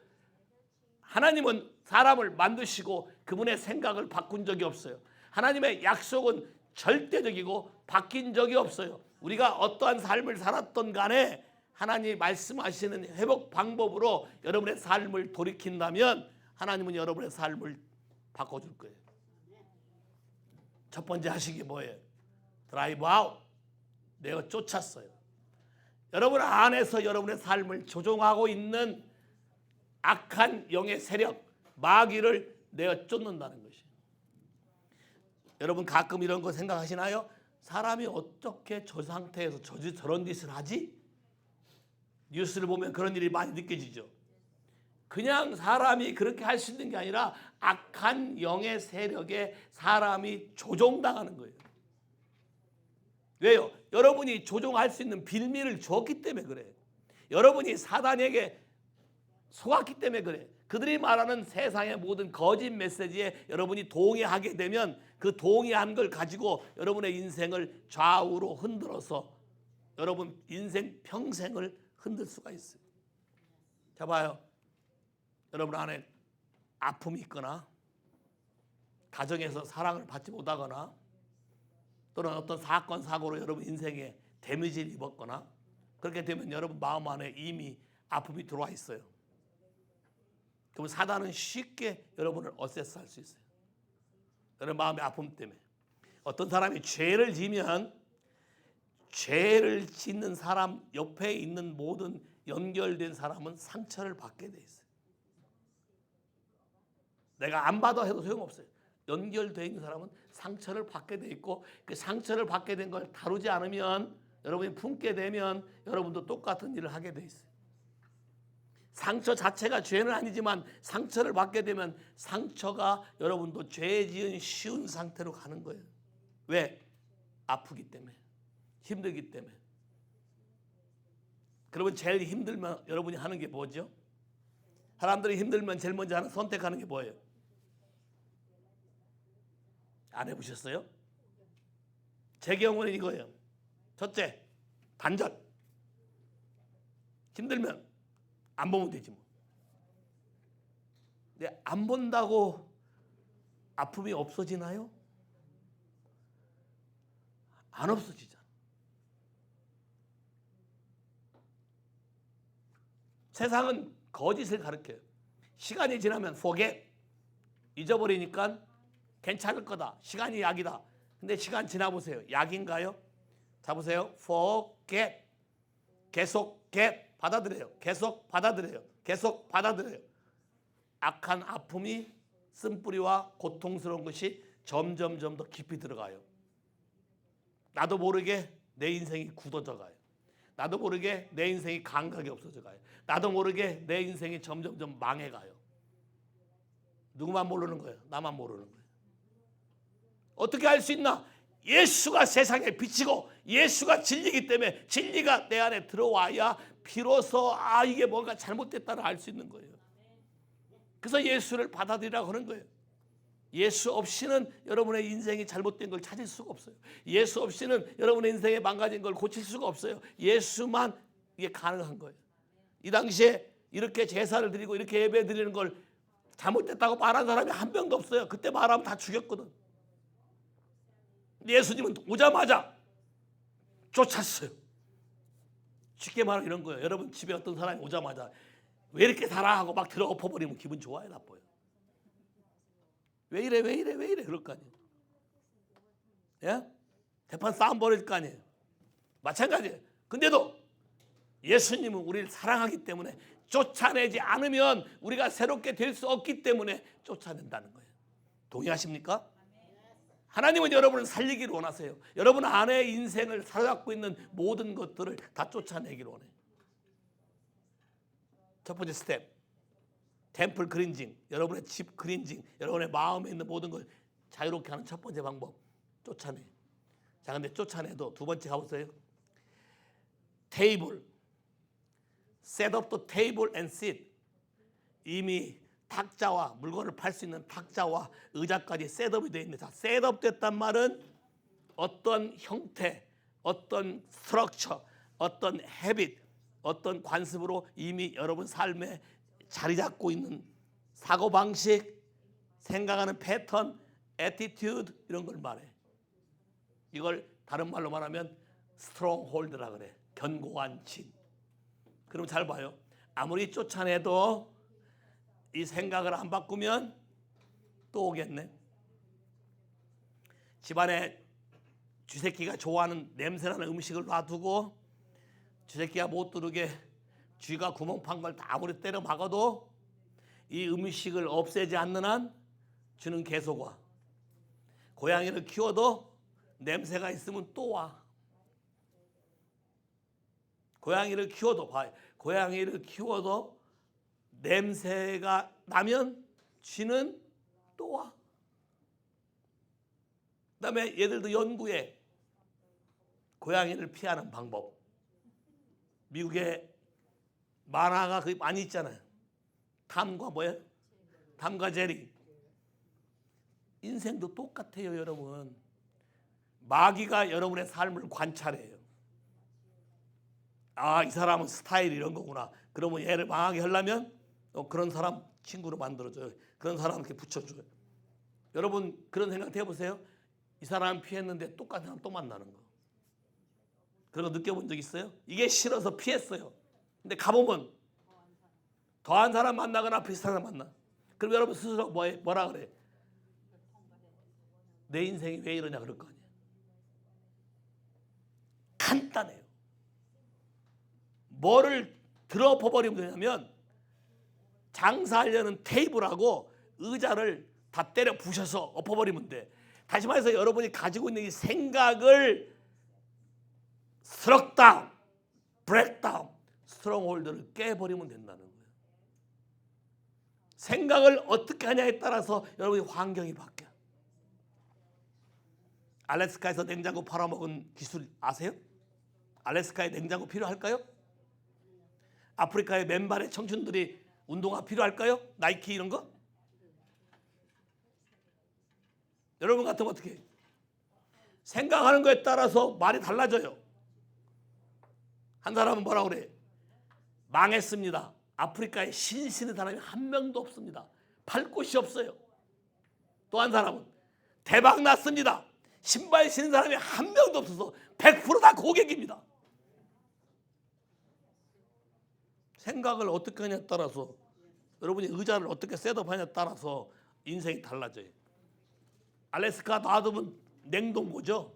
하나님은 사람을 만드시고 그분의 생각을 바꾼 적이 없어요. 하나님의 약속은 절대적이고 바뀐 적이 없어요. 우리가 어떠한 삶을 살았던 간에 하나님이 말씀하시는 회복 방법으로 여러분의 삶을 돌이킨다면 하나님은 여러분의 삶을 바꿔줄 거예요. 첫 번째 하시기 뭐예요? 드라이브 아웃. 내가 쫓았어요. 여러분 안에서 여러분의 삶을 조종하고 있는 악한 영의 세력, 마귀를 내가 쫓는다는 것이에요. 여러분 가끔 이런 거 생각하시나요? 사람이 어떻게 저 상태에서 저런 짓을 하지? 뉴스를 보면 그런 일이 많이 느껴지죠. 그냥 사람이 그렇게 할 수 있는 게 아니라 악한 영의 세력에 사람이 조종당하는 거예요. 왜요? 여러분이 조종할 수 있는 빌미를 줬기 때문에 그래요. 여러분이 사단에게 속았기 때문에 그래. 그들이 말하는 세상의 모든 거짓 메시지에 여러분이 동의하게 되면 그 동의한 걸 가지고 여러분의 인생을 좌우로 흔들어서 여러분 인생 평생을 흔들 수가 있어요. 자 봐요. 여러분 안에 아픔이 있거나 가정에서 사랑을 받지 못하거나 또는 어떤 사건 사고로 여러분 인생에 데미지를 입었거나 그렇게 되면 여러분 마음 안에 이미 아픔이 들어와 있어요. 그럼 사단은 쉽게 여러분을 어세스할 수 있어요. 여러분 마음의 아픔 때문에. 어떤 사람이 죄를 지면 죄를 짓는 사람 옆에 있는 모든 연결된 사람은 상처를 받게 돼 있어요. 내가 안 받아 해도 소용없어요. 연결되어 있는 사람은 상처를 받게 돼 있고 그 상처를 받게 된 걸 다루지 않으면 여러분이 품게 되면 여러분도 똑같은 일을 하게 돼 있어요. 상처 자체가 죄는 아니지만 상처를 받게 되면 상처가 여러분도 죄 지은 쉬운 상태로 가는 거예요. 왜? 아프기 때문에, 힘들기 때문에. 그러면 제일 힘들면 여러분이 하는 게 뭐죠? 사람들이 힘들면 제일 먼저 하는 선택하는 게 뭐예요? 안 해보셨어요? 제 경우는 이거예요. 첫째, 단절. 힘들면 안 보면 되지 뭐. 근데 안 본다고 아픔이 없어지나요? 안 없어지잖아. 세상은 거짓을 가르쳐요. 시간이 지나면 forget, 잊어버리니까 괜찮을 거다. 시간이 약이다. 근데 시간 지나보세요. 약인가요? 자 보세요. forget, 계속 get, 받아들여요. 계속 받아들여요. 계속 받아들여요. 악한 아픔이 쓴뿌리와 고통스러운 것이 점점 더 깊이 들어가요. 나도 모르게 내 인생이 굳어져 가요. 나도 모르게 내 인생이 감각이 없어져 가요. 나도 모르게 내 인생이 점점 망해 가요. 누구만 모르는 거예요? 나만 모르는 거예요. 어떻게 할 수 있나? 예수가 세상에 비치고 예수가 진리이기 때문에 진리가 내 안에 들어와야 비로소 이게 뭔가 잘못됐다를 알 수 있는 거예요. 그래서 예수를 받아들이라고 하는 거예요. 예수 없이는 여러분의 인생이 잘못된 걸 찾을 수가 없어요. 예수 없이는 여러분의 인생에 망가진 걸 고칠 수가 없어요. 예수만 이게 가능한 거예요. 이 당시에 이렇게 제사를 드리고 이렇게 예배 드리는 걸 잘못됐다고 말한 사람이 한 명도 없어요. 그때 말하면 다 죽였거든. 예수님은 오자마자 쫓았어요. 쉽게 말하면 이런 거예요. 여러분 집에 어떤 사람이 오자마자 왜 이렇게 살아 하고 막 들어 엎어버리면 기분 좋아요, 나빠요? 왜 이래 그럴 거 아니에요. 예? 대판 싸움 벌일 거 아니에요. 마찬가지예요. 근데도 예수님은 우리를 사랑하기 때문에 쫓아내지 않으면 우리가 새롭게 될 수 없기 때문에 쫓아낸다는 거예요. 동의하십니까? 하나님은 여러분을 살리기를 원하세요. 여러분 안에 인생을 사로잡고 있는 모든 것들을 다 쫓아내기를 원해요. 첫 번째 스텝, 템플 그린징, 여러분의 집 그린징, 여러분의 마음에 있는 모든 걸 자유롭게 하는 첫 번째 방법, 쫓아내. 자, 근데 쫓아내도 두 번째 가보세요. 테이블, set up the table and sit. 이미 탁자와 물건을 팔 수 있는 탁자와 의자까지 셋업이 되어 있는데, 자, 셋업 됐단 말은 어떤 형태, 어떤 스트럭처, 어떤 헤빗, 어떤 관습으로 이미 여러분 삶에 자리 잡고 있는 사고방식, 생각하는 패턴, 애티튜드 이런 걸 말해. 이걸 다른 말로 말하면 스트롱홀드라 그래. 견고한 진. 그럼 잘 봐요. 아무리 쫓아내도 이 생각을 안 바꾸면 또 오겠네. 집안에 쥐새끼가 좋아하는 냄새나는 음식을 놔두고 쥐새끼가 못 들어오게 쥐가 구멍 판 걸 다 아무리 때려 막아도 이 음식을 없애지 않는 한 쥐는 계속 와. 고양이를 키워도 냄새가 있으면 또 와. 고양이를 키워도 냄새가 나면 쥐는 또 와. 그다음에 얘들도 연구해. 고양이를 피하는 방법. 미국에 만화가 거의 많이 있잖아요. 탐과 뭐예요? 탐과 제리. 인생도 똑같아요, 여러분. 마귀가 여러분의 삶을 관찰해요. 이 사람은 스타일이 이런 거구나. 그러면 얘를 망하게 하려면 그런 사람 친구로 만들어줘요. 그런 사람 이렇게 붙여줘요. 여러분 그런 생각 해보세요. 이 사람 피했는데 똑같은 사람 또 만나는 거. 그런 거 느껴본 적 있어요? 이게 싫어서 피했어요. 근데 가보면 더한 사람 만나거나 비슷한 사람 만나. 그럼 여러분 스스로 뭐라 그래? 내 인생이 왜 이러냐 그럴 거 아니에요. 간단해요. 뭐를 들어버리면 되냐면 장사하려는 테이블하고 의자를 다 때려 부셔서 엎어버리면 돼. 다시 말해서 여러분이 가지고 있는 이 생각을 스럭다운, 브렉다운, 스트롱홀드를 깨버리면 된다는 거예요. 생각을 어떻게 하냐에 따라서 여러분의 환경이 바뀌어요. 알래스카에서 냉장고 팔아먹은 기술 아세요? 알래스카에 냉장고 필요할까요? 아프리카의 맨발의 청춘들이 운동화 필요할까요? 나이키 이런 거? 여러분 같으면 어떻게 해요? 생각하는 거에 따라서 말이 달라져요. 한 사람은 뭐라고 그래? 망했습니다. 아프리카에 신신의 사람이 한 명도 없습니다. 팔 곳이 없어요. 또 한 사람은 대박 났습니다. 신발 신는 사람이 한 명도 없어서 100% 다 고객입니다. 생각을 어떻게 하냐에 따라서, 여러분이 의자를 어떻게 셋업하냐에 따라서 인생이 달라져요. 알래스카 놔두면 냉동고죠.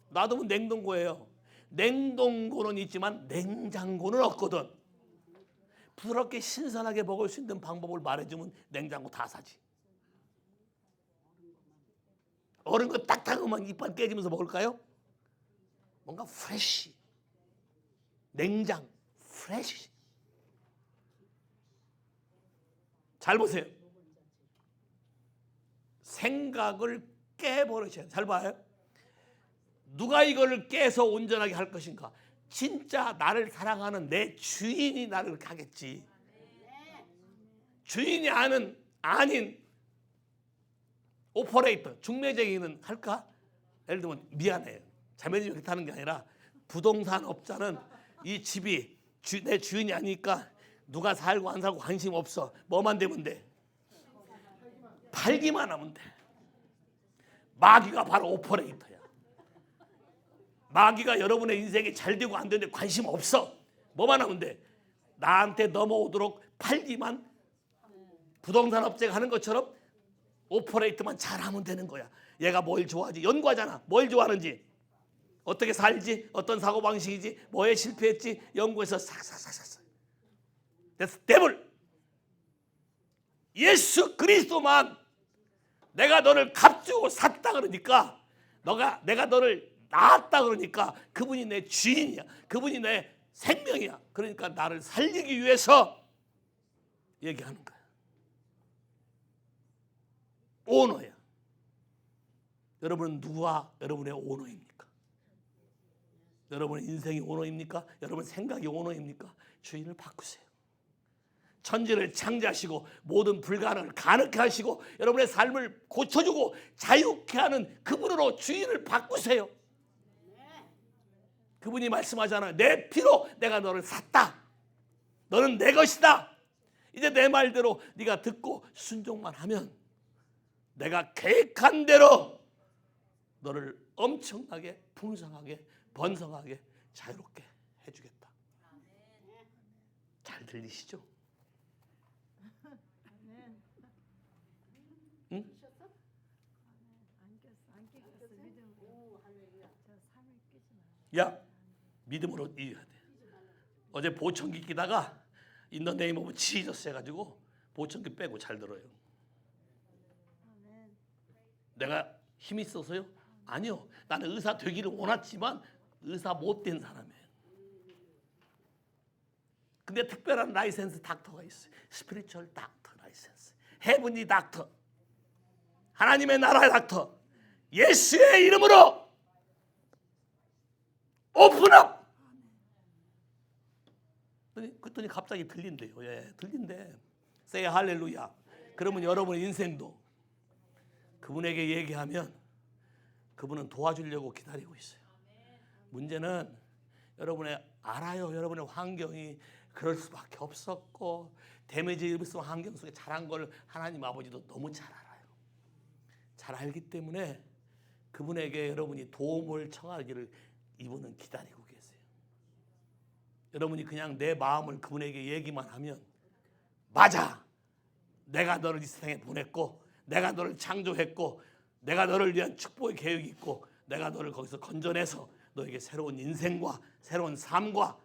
놔두면 냉동고예요. 냉동고는 있지만 냉장고는 없거든. 부드럽게 신선하게 먹을 수 있는 방법을 말해주면 냉장고 다 사지. 얼은 거 딱딱하면 이빨 깨지면서 먹을까요? 뭔가 프레쉬, 냉장, 프레쉬. 잘 보세요. 생각을 깨버리셔야 돼요. 잘 봐요. 누가 이거를 깨서 온전하게 할 것인가? 진짜 나를 사랑하는 내 주인이 나를 그렇게 하겠지. 주인이 아닌 오퍼레이터, 중매쟁이는 할까? 예를 들면 미안해요. 자매님이 그렇게 하는 게 아니라 부동산 업자는 이 집이 내 주인이 아니니까 누가 살고 안 살고 관심 없어. 뭐만 되면 돼? 팔기만 하면 돼. 마귀가 바로 오퍼레이터야. 마귀가 여러분의 인생이 잘 되고 안 되는데 관심 없어. 뭐만 하면 돼? 나한테 넘어오도록 팔기만, 부동산 업체가 하는 것처럼 오퍼레이트만 잘하면 되는 거야. 얘가 뭘 좋아하지? 연구하잖아. 뭘 좋아하는지, 어떻게 살지, 어떤 사고방식이지, 뭐에 실패했지 연구해서 싹싹싹싹. That's devil. 예수 그리스도만 내가 너를 값주고 샀다 그러니까, 내가 너를 낳았다 그러니까 그분이 내 주인이야. 그분이 내 생명이야. 그러니까 나를 살리기 위해서 얘기하는 거야. 오너야. 여러분은 누가 여러분의 오너입니까? 여러분의 인생이 오너입니까? 여러분 생각이 오너입니까? 주인을 바꾸세요. 천지를 창조하시고 모든 불가능을 가능케 하시고 여러분의 삶을 고쳐주고 자유케 하는 그분으로 주인을 바꾸세요. 그분이 말씀하잖아요. 내 피로 내가 너를 샀다. 너는 내 것이다. 이제 내 말대로 네가 듣고 순종만 하면 내가 계획한 대로 너를 엄청나게 풍성하게 번성하게 자유롭게 해주겠다. 잘 들리시죠? 응? 야, 믿음으로 이겨야 돼. 어제 보청기 끼다가 In the name of Jesus 해가지고 보청기 빼고 잘 들어요. 내가 힘이 있어서요? 아니요. 나는 의사 되기를 원했지만 의사 못된 사람이에요. 근데 특별한 라이센스 닥터가 있어요. 스피리추얼 닥터 라이센스. 헤븐리 닥터. 하나님의 나라의 닥터. 예수의 이름으로 오픈업. 그랬더니 갑자기 들린대요. 예, 들린대. Say 할렐루야. 그러면 여러분의 인생도 그분에게 얘기하면 그분은 도와주려고 기다리고 있어요. 문제는 여러분의 알아요. 여러분의 환경이 그럴 수밖에 없었고 데미지 입을 환경 속에 자란 걸 하나님 아버지도 너무 잘 알아요. 잘 알기 때문에 그분에게 여러분이 도움을 청하기를 이분은 기다리고 계세요. 여러분이 그냥 내 마음을 그분에게 얘기만 하면 맞아. 내가 너를 이 세상에 보냈고 내가 너를 창조했고 내가 너를 위한 축복의 계획이 있고 내가 너를 거기서 건져내서 너에게 새로운 인생과 새로운 삶과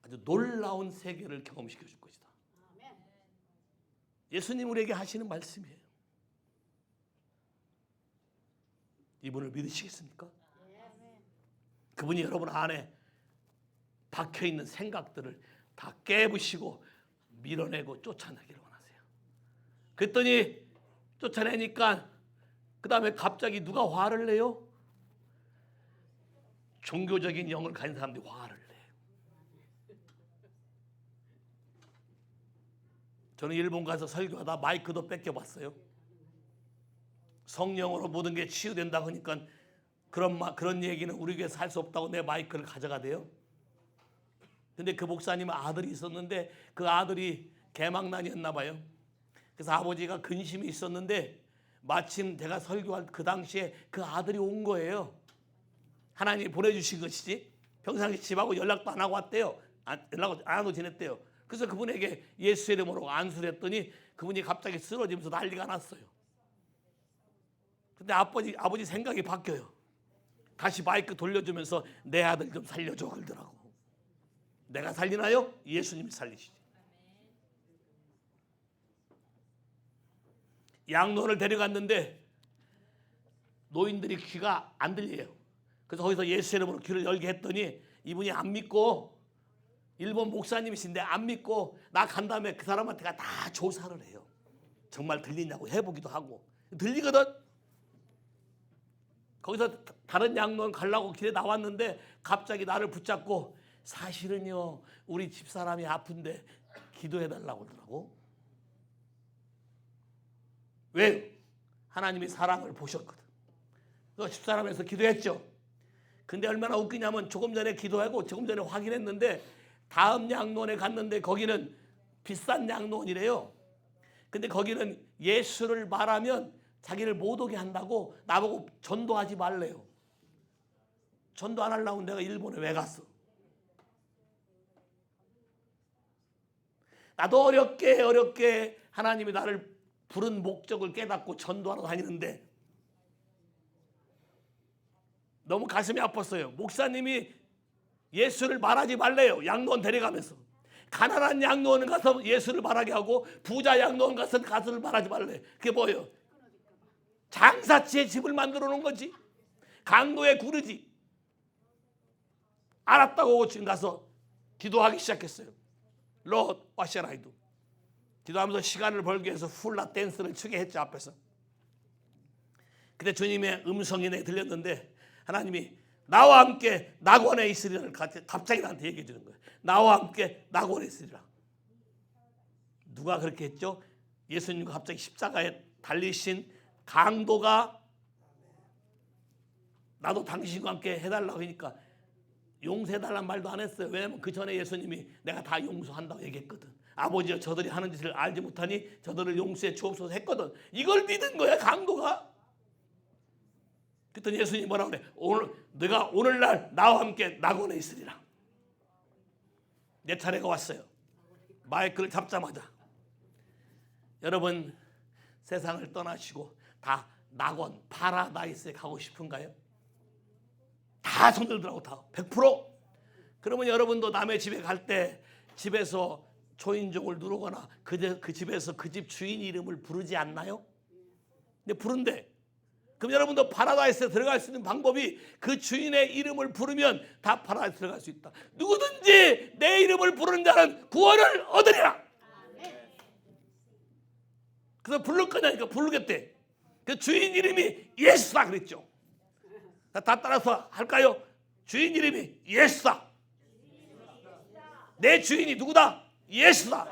아주 놀라운 세계를 경험시켜 줄 것이다. 예수님 우리에게 하시는 말씀이에요. 이분을 믿으시겠습니까? 그분이 여러분 안에 박혀있는 생각들을 다 깨부시고 밀어내고 쫓아내기를 원하세요. 그랬더니 쫓아내니까 그 다음에 갑자기 누가 화를 내요? 종교적인 영을 가진 사람들이 화를 내요. 저는 일본 가서 설교하다 마이크도 뺏겨봤어요. 성령으로 모든 게 치유된다고 하니까 그런 얘기는 우리 교회에서 할 수 없다고 내 마이크를 가져가대요. 근데 그 목사님 아들이 있었는데 그 아들이 개망난이었나 봐요. 그래서 아버지가 근심이 있었는데 마침 제가 설교할 그 당시에 그 아들이 온 거예요. 하나님이 보내주신 것이지. 평상시 집하고 연락도 안 하고 왔대요. 연락 안 하고 지냈대요. 그래서 그분에게 예수의 이름으로 안수를 했더니 그분이 갑자기 쓰러지면서 난리가 났어요. 근데 아버지 생각이 바뀌어요. 다시 마이크 돌려주면서 내 아들 좀 살려줘 그러더라고. 내가 살리나요? 예수님이 살리시지. 양론을 데려갔는데 노인들이 귀가 안 들려요. 그래서 거기서 예수 이름으로 귀를 열게 했더니 이분이 안 믿고, 일본 목사님이신데 안 믿고 나 간 다음에 그 사람한테가 다 조사를 해요. 정말 들리냐고 해보기도 하고. 들리거든. 거기서 다른 양론 가려고 길에 나왔는데 갑자기 나를 붙잡고 사실은요 우리 집사람이 아픈데 기도해달라고 그러더라고. 왜? 하나님이 사랑을 보셨거든. 그래서 집사람에서 기도했죠. 근데 얼마나 웃기냐면 조금 전에 기도하고 조금 전에 확인했는데 다음 양론에 갔는데 거기는 비싼 양론이래요. 근데 거기는 예수를 말하면 자기를 못 오게 한다고 나보고 전도하지 말래요. 전도 안 하려고 내가 일본에 왜 갔어? 나도 어렵게 하나님이 나를 부른 목적을 깨닫고 전도하러 다니는데 너무 가슴이 아팠어요. 목사님이 예수를 말하지 말래요. 양로원 데려가면서. 가난한 양로원 가서 예수를 말하게 하고 부자 양로원 가서 가수를 말하지 말래. 그게 뭐예요? 장사치에 집을 만들어 놓은 거지. 강도에 구르지. 알았다고 지금 가서 기도하기 시작했어요. Lord, what shall I do? 기도하면서 시간을 벌기 위해서 훌라 댄스를 추게 했죠, 앞에서. 근데 주님의 음성이 내게 들렸는데 하나님이 나와 함께 낙원에 있으리라를 갑자기 나한테 얘기해 주는 거예요. 나와 함께 낙원에 있으리라. 누가 그렇게 했죠? 예수님과 갑자기 십자가에 달리신 강도가 나도 당신과 함께 해달라고 하니까 용서해달라는 말도 안 했어요. 왜냐하면 그 전에 예수님이 내가 다 용서한다고 얘기했거든. 아버지여 저들이 하는 짓을 알지 못하니 저들을 용서해 주옵소서 했거든. 이걸 믿은 거야 강도가. 그랬더니 예수님이 뭐라고 그래? 내가 오늘날 나와 함께 낙원에 있으리라. 내 차례가 왔어요. 마이크를 잡자마자 여러분 세상을 떠나시고 다 낙원 파라다이스에 가고 싶은가요? 다 손들더라고. 다 100%. 그러면 여러분도 남의 집에 갈 때 집에서 초인종을 누르거나 그 집에서 그 집 주인 이름을 부르지 않나요? 근데 부른대. 그럼 여러분도 파라다이스에 들어갈 수 있는 방법이 그 주인의 이름을 부르면 다 파라다이스에 들어갈 수 있다. 누구든지 내 이름을 부르는 자는 구원을 얻으리라. 그래서 부를 거냐니까 부르겠대. 그 주인 이름이 예수다 그랬죠. 다 따라서 할까요? 주인 이름이 예수다. 내 주인이 누구다? 예수다.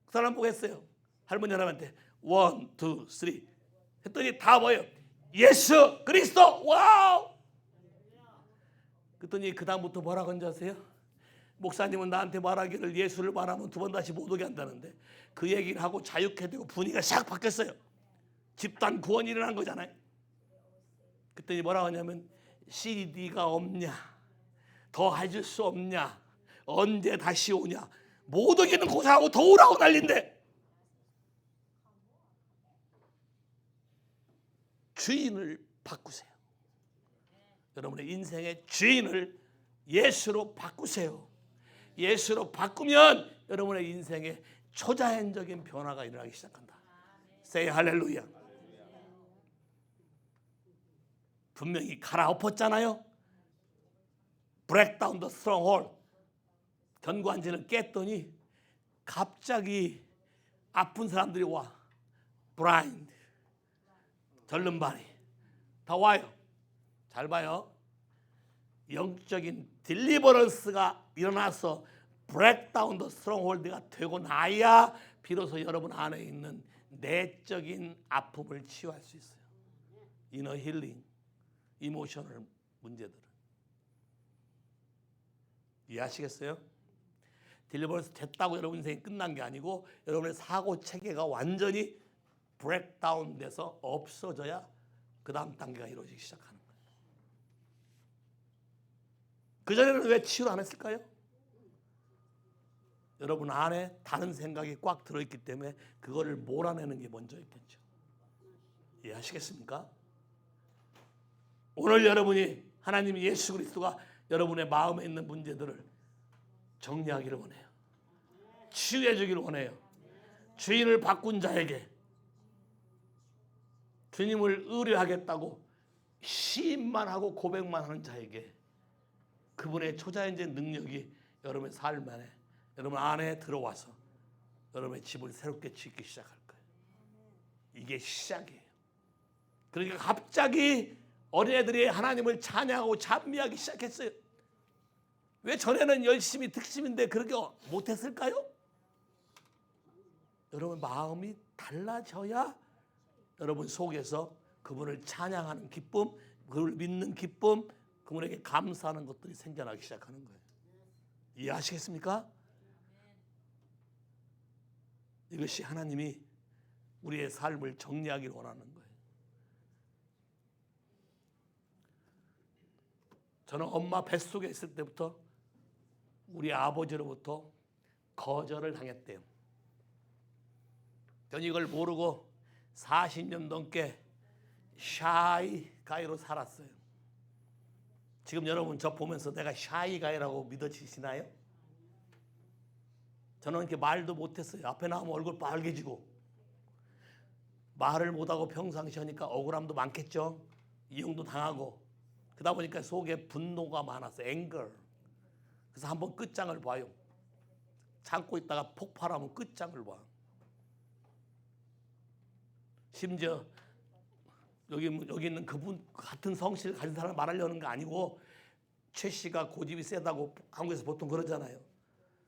그 사람 보고 했어요. 할머니 할아버지한테 1, 2, 3 했더니 다 뭐예요? 예수 그리스도. 와우. 그랬더니 그 다음부터 뭐라고 한지 아세요? 목사님은 나한테 말하기를 예수를 말하면 2번 다시 못 오게 한다는데 그 얘기를 하고 자유케 되고 분위기가 싹 바뀌었어요. 집단 구원이 일어난 거잖아요. 그랬더니 뭐라고 하냐면 CD가 없냐, 더 해줄 수 없냐, 언제 다시 오냐, 못 오기는 고사하고 더 오라고 난린데 주인을 바꾸세요. 여러분의 인생의 주인을 예수로 바꾸세요. 예수로 바꾸면 여러분의 인생에 초자연적인 변화가 일어나기 시작한다. Say 할렐루야. 분명히 갈아엎었잖아요. Break down the stronghold. 견고한지를 깼더니 갑자기 아픈 사람들이 와. Blind. 절름발이 다 와요. 잘 봐요. 영적인 딜리버런스가 일어나서 브레이크다운 더 스트롱홀드가 되고 나야 비로소 여러분 안에 있는 내적인 아픔을 치유할 수 있어요. 이너 힐링, 이모셔널 문제들을 이해하시겠어요? 딜리버런스 됐다고 여러분 인생이 끝난 게 아니고 여러분의 사고 체계가 완전히 브레이크다운 돼서 없어져야 그 다음 단계가 이루어지기 시작하는 거예요. 그전에는 왜 치유를 안 했을까요? 여러분 안에 다른 생각이 꽉 들어있기 때문에 그거를 몰아내는 게 먼저였겠죠. 이해하시겠습니까? 오늘 여러분이 하나님 예수 그리스도가 여러분의 마음에 있는 문제들을 정리하기를 원해요. 치유해 주기를 원해요. 주인을 바꾼 자에게 주님을 의뢰하겠다고 시인만 하고 고백만 하는 자에게 그분의 초자연적 능력이 여러분의 삶 안에 여러분 안에 들어와서 여러분의 집을 새롭게 짓기 시작할 거예요. 이게 시작이에요. 그러니까 갑자기 어린애들이 하나님을 찬양하고 찬미하기 시작했어요. 왜 전에는 열심히 특심인데 그렇게 못했을까요? 여러분 마음이 달라져야 여러분 속에서 그분을 찬양하는 기쁨, 그를 믿는 기쁨, 그분에게 감사하는 것들이 생겨나기 시작하는 거예요. 이해하시겠습니까? 이것이 하나님이 우리의 삶을 정리하기를 원하는 거예요. 저는 엄마 뱃속에 있을 때부터 우리 아버지로부터 거절을 당했대요. 저는 이걸 모르고 40년 넘게 샤이 가이로 살았어요. 지금 여러분 저 보면서 내가 샤이 가이라고 믿어지시나요? 저는 이렇게 말도 못했어요. 앞에 나오면 얼굴 빨개지고 말을 못하고 평상시 하니까 억울함도 많겠죠. 이용도 당하고 그러다 보니까 속에 분노가 많았어요. 앵거. 그래서 한번 끝장을 봐요. 참고 있다가 폭발하면 끝장을 봐. 심지어 여기 있는 그분 같은 성실을 가진 사람 말하려는 거 아니고 최 씨가 고집이 세다고 한국에서 보통 그러잖아요.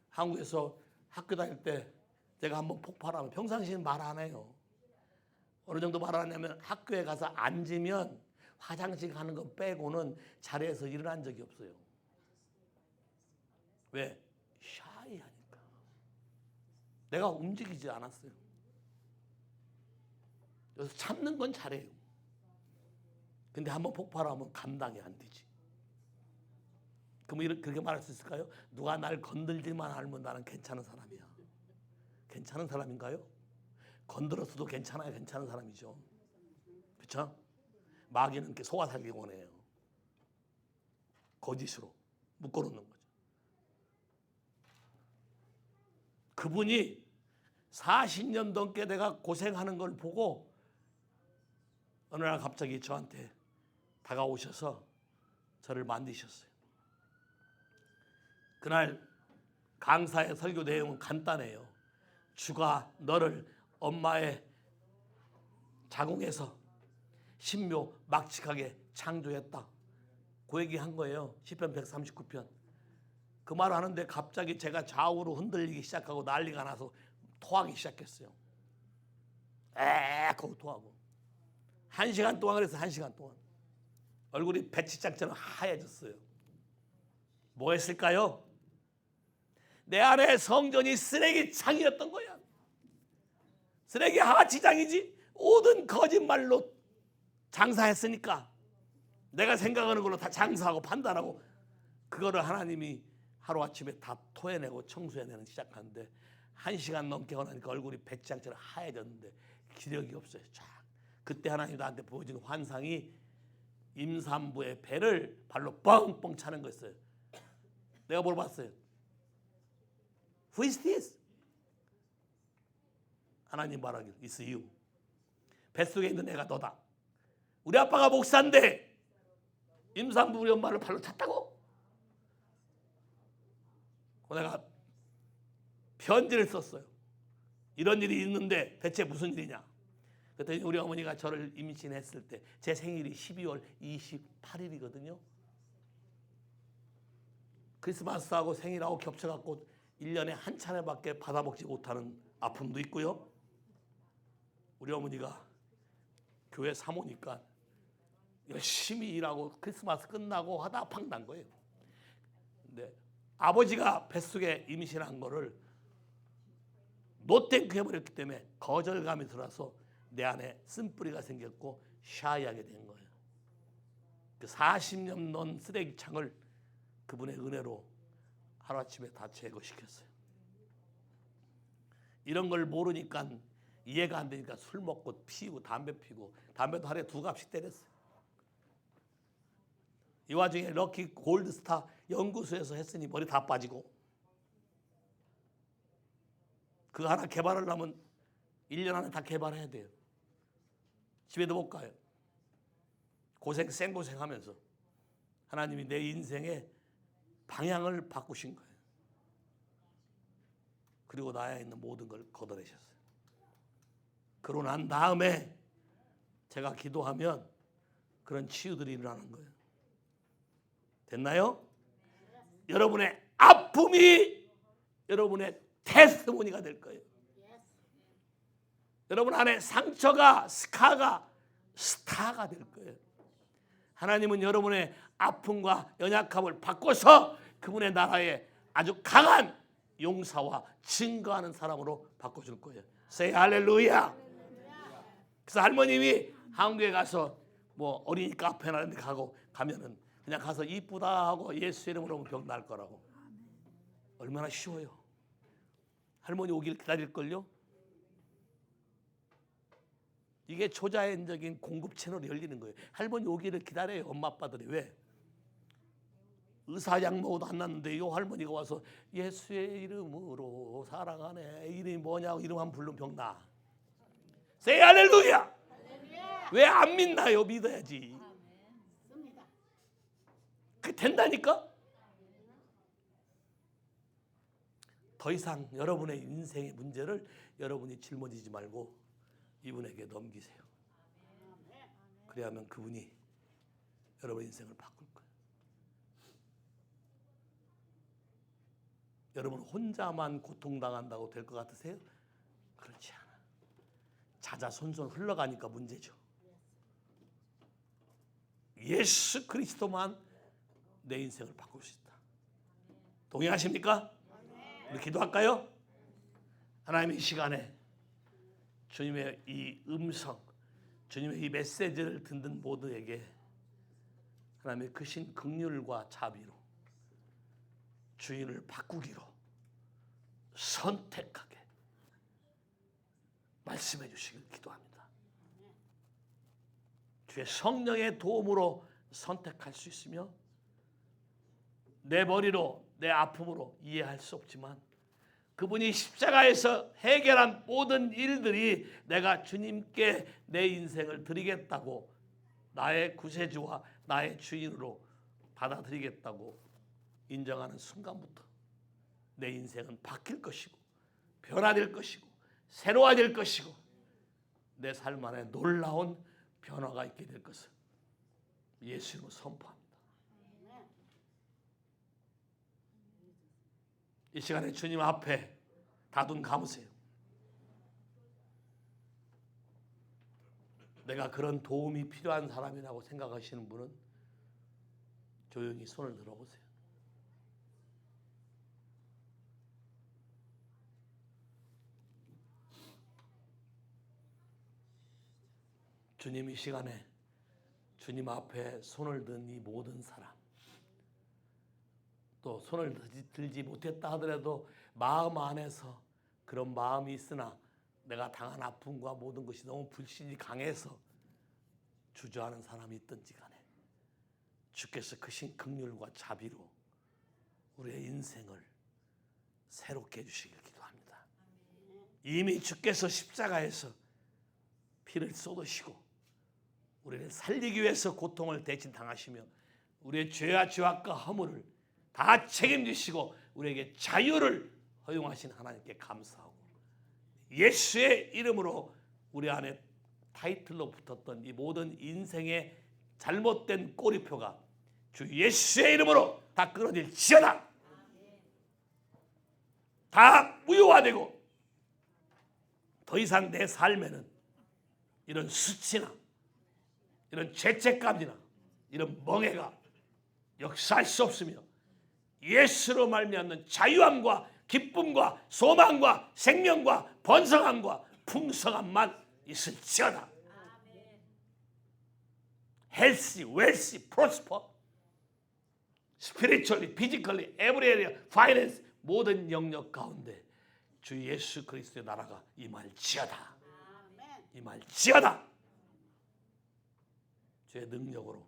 한국에서 학교 다닐 때 제가 한번 폭발하면 평상시에는 말 안 해요. 어느 정도 말 안 하냐면 학교에 가서 앉으면 화장실 가는 거 빼고는 자리에서 일어난 적이 없어요. 왜? 샤이하니까. 내가 움직이지 않았어요. 그래서 참는 건 잘해요. 근데 한번 폭발하면 감당이 안 되지. 그럼 그렇게 말할 수 있을까요? 누가 날 건들지만 않으면 나는 괜찮은 사람이야. 괜찮은 사람인가요? 건드렸어도 괜찮아요. 괜찮은 사람이죠. 그렇죠? 마귀는 이렇게 속아 살기 원해요. 거짓으로 묶어놓는 거죠. 그분이 40년 넘게 내가 고생하는 걸 보고 어느 날 갑자기 저한테 다가오셔서 저를 만드셨어요. 그날 강사의 설교 내용은 간단해요. 주가 너를 엄마의 자궁에서 신묘 막직하게 창조했다. 그 얘기 한 거예요. 시편 139편. 그 말 하는데 갑자기 제가 좌우로 흔들리기 시작하고 난리가 나서 토하기 시작했어요. 하고 토하고. 1시간 동안 그래서 1시간 동안. 얼굴이 배치장처럼 하얘졌어요. 뭐 했을까요? 내 안에 성전이 쓰레기창이었던 거야. 쓰레기 하치장이지. 모든 거짓말로 장사했으니까 내가 생각하는 걸로 다 장사하고 판단하고 그거를 하나님이 하루아침에 다 토해내고 청소해내는 시작하는데 1시간 넘게 하니까 얼굴이 배짱처럼 하얘졌는데 기력이 없어요. 쫙. 그때 하나님 나한테 보여준 환상이 임산부의 배를 발로 뻥뻥 차는 거였어요. 내가 물어봤어요. Who is this? 하나님 말하길 It's you. 뱃속에 있는 애가 너다. 우리 아빠가 목사인데 임산부 우리 엄마를 발로 찼다고? 내가 편지를 썼어요. 이런 일이 있는데 대체 무슨 일이냐? 그랬더니 우리 어머니가 저를 임신했을 때 제 생일이 12월 28일이거든요. 크리스마스하고 생일하고 겹쳐갖고 1년에 한 차례밖에 받아먹지 못하는 아픔도 있고요. 우리 어머니가 교회 사모니까 열심히 일하고 크리스마스 끝나고 하다 팍 난 거예요. 근데 아버지가 뱃속에 임신한 거를 노땡크 해버렸기 때문에 거절감이 들어서 내 안에 쓴뿌리가 생겼고 샤이하게 된 거예요. 그 40년 넘은 쓰레기창을 그분의 은혜로 하루아침에 다 제거시켰어요. 이런 걸 모르니까 이해가 안 되니까 술 먹고 피우고 담배 피우고 담배도 하루에 2갑씩 때렸어요. 이 와중에 럭키 골드스타 연구소에서 했으니 머리 다 빠지고 그 하나 개발하려면 1년 안에 다 개발해야 돼요. 집에도 못 가요. 고생 생고생하면서 하나님이 내 인생의 방향을 바꾸신 거예요. 그리고 나에 있는 모든 걸 걷어내셨어요. 그러고 난 다음에 제가 기도하면 그런 치유들이 일어나는 거예요. 됐나요? 여러분의 아픔이 여러분의 테스트모니가 될 거예요. 여러분 안에 상처가 스카가 스타가 될 거예요. 하나님은 여러분의 아픔과 연약함을 바꿔서 그분의 나라에 아주 강한 용사와 증거하는 사람으로 바꿔줄 거예요. Say 할렐루야. 그래서 할머님이 한국에 가서 뭐 어린이 카페나 이런 데 가면은 그냥 가서 이쁘다 하고 예수 이름으로 병 날 거라고. 얼마나 쉬워요. 할머니 오기를 기다릴걸요. 이게 초자연적인 공급 채널이 열리는 거예요. 할머니 오기를 기다려요. 엄마 아빠들이. 왜? 의사 약 먹어도 안 낫는데 이 할머니가 와서 예수의 이름으로 사랑하네. 이름이 뭐냐고 이름 한 부르면 병 나. Say 할렐루야. 왜 안 믿나요? 믿어야지. 그게 된다니까? 더 이상 여러분의 인생의 문제를 여러분이 짊어지지 말고 이분에게 넘기세요. 그래야만 그분이 여러분의 인생을 바꿀 거예요. 여러분 혼자만 고통당한다고 될 것 같으세요? 그렇지 않아. 자자손손 흘러가니까 문제죠. 예수 그리스도만 내 인생을 바꿀 수 있다. 동의하십니까? 우리 기도할까요? 하나님 이 시간에 주님의 이 음성, 주님의 이 메시지를 듣는 모두에게 하나님의 크신 긍휼과 자비로 주인을 바꾸기로 선택하게 말씀해 주시길 기도합니다. 주의 성령의 도움으로 선택할 수 있으며 내 머리로 내 아픔으로 이해할 수 없지만 그분이 십자가에서 해결한 모든 일들이 내가 주님께 내 인생을 드리겠다고 나의 구세주와 나의 주인으로 받아들이겠다고 인정하는 순간부터 내 인생은 바뀔 것이고 변화될 것이고 새로워질 것이고 내 삶 안에 놀라운 변화가 있게 될 것을 예수로 선포합니다. 이 시간에 주님 앞에 다 눈 감으세요. 내가 그런 도움이 필요한 사람이라고 생각하시는 분은 조용히 손을 들어보세요. 주님 이 시간에 주님 앞에 손을 든 이 모든 사람, 또 손을 들지 못했다 하더라도 마음 안에서 그런 마음이 있으나 내가 당한 아픔과 모든 것이 너무 불신이 강해서 주저하는 사람이 있든지 간에 주께서 크신 긍휼과 자비로 우리의 인생을 새롭게 해주시길 기도합니다. 이미 주께서 십자가에서 피를 쏟으시고 우리를 살리기 위해서 고통을 대신 당하시며 우리의 죄와 죄악과 허물을 다 책임지시고 우리에게 자유를 허용하신 하나님께 감사하고 예수의 이름으로 우리 안에 타이틀로 붙었던 이 모든 인생의 잘못된 꼬리표가 주 예수의 이름으로 다 끊어질지어다. 다 무효화되고 더 이상 내 삶에는 이런 수치나 이런 죄책감이나 이런 멍해가 역사할 수 없으며 예수로 말미암는 자유함과 기쁨과 소망과 생명과 번성함과 풍성함만 있을지어다. Healthy, wealthy, prosper, spiritually, physically, every area, finance 모든 영역 가운데 주 예수 그리스도의 나라가 임할지어다. 임할지어다. 주의 능력으로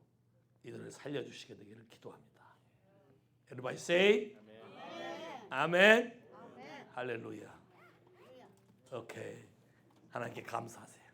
이들을 살려주시게 되기를 기도합니다. Everybody say 아멘. 할렐루야. 오케이. 하나님께 감사하세요.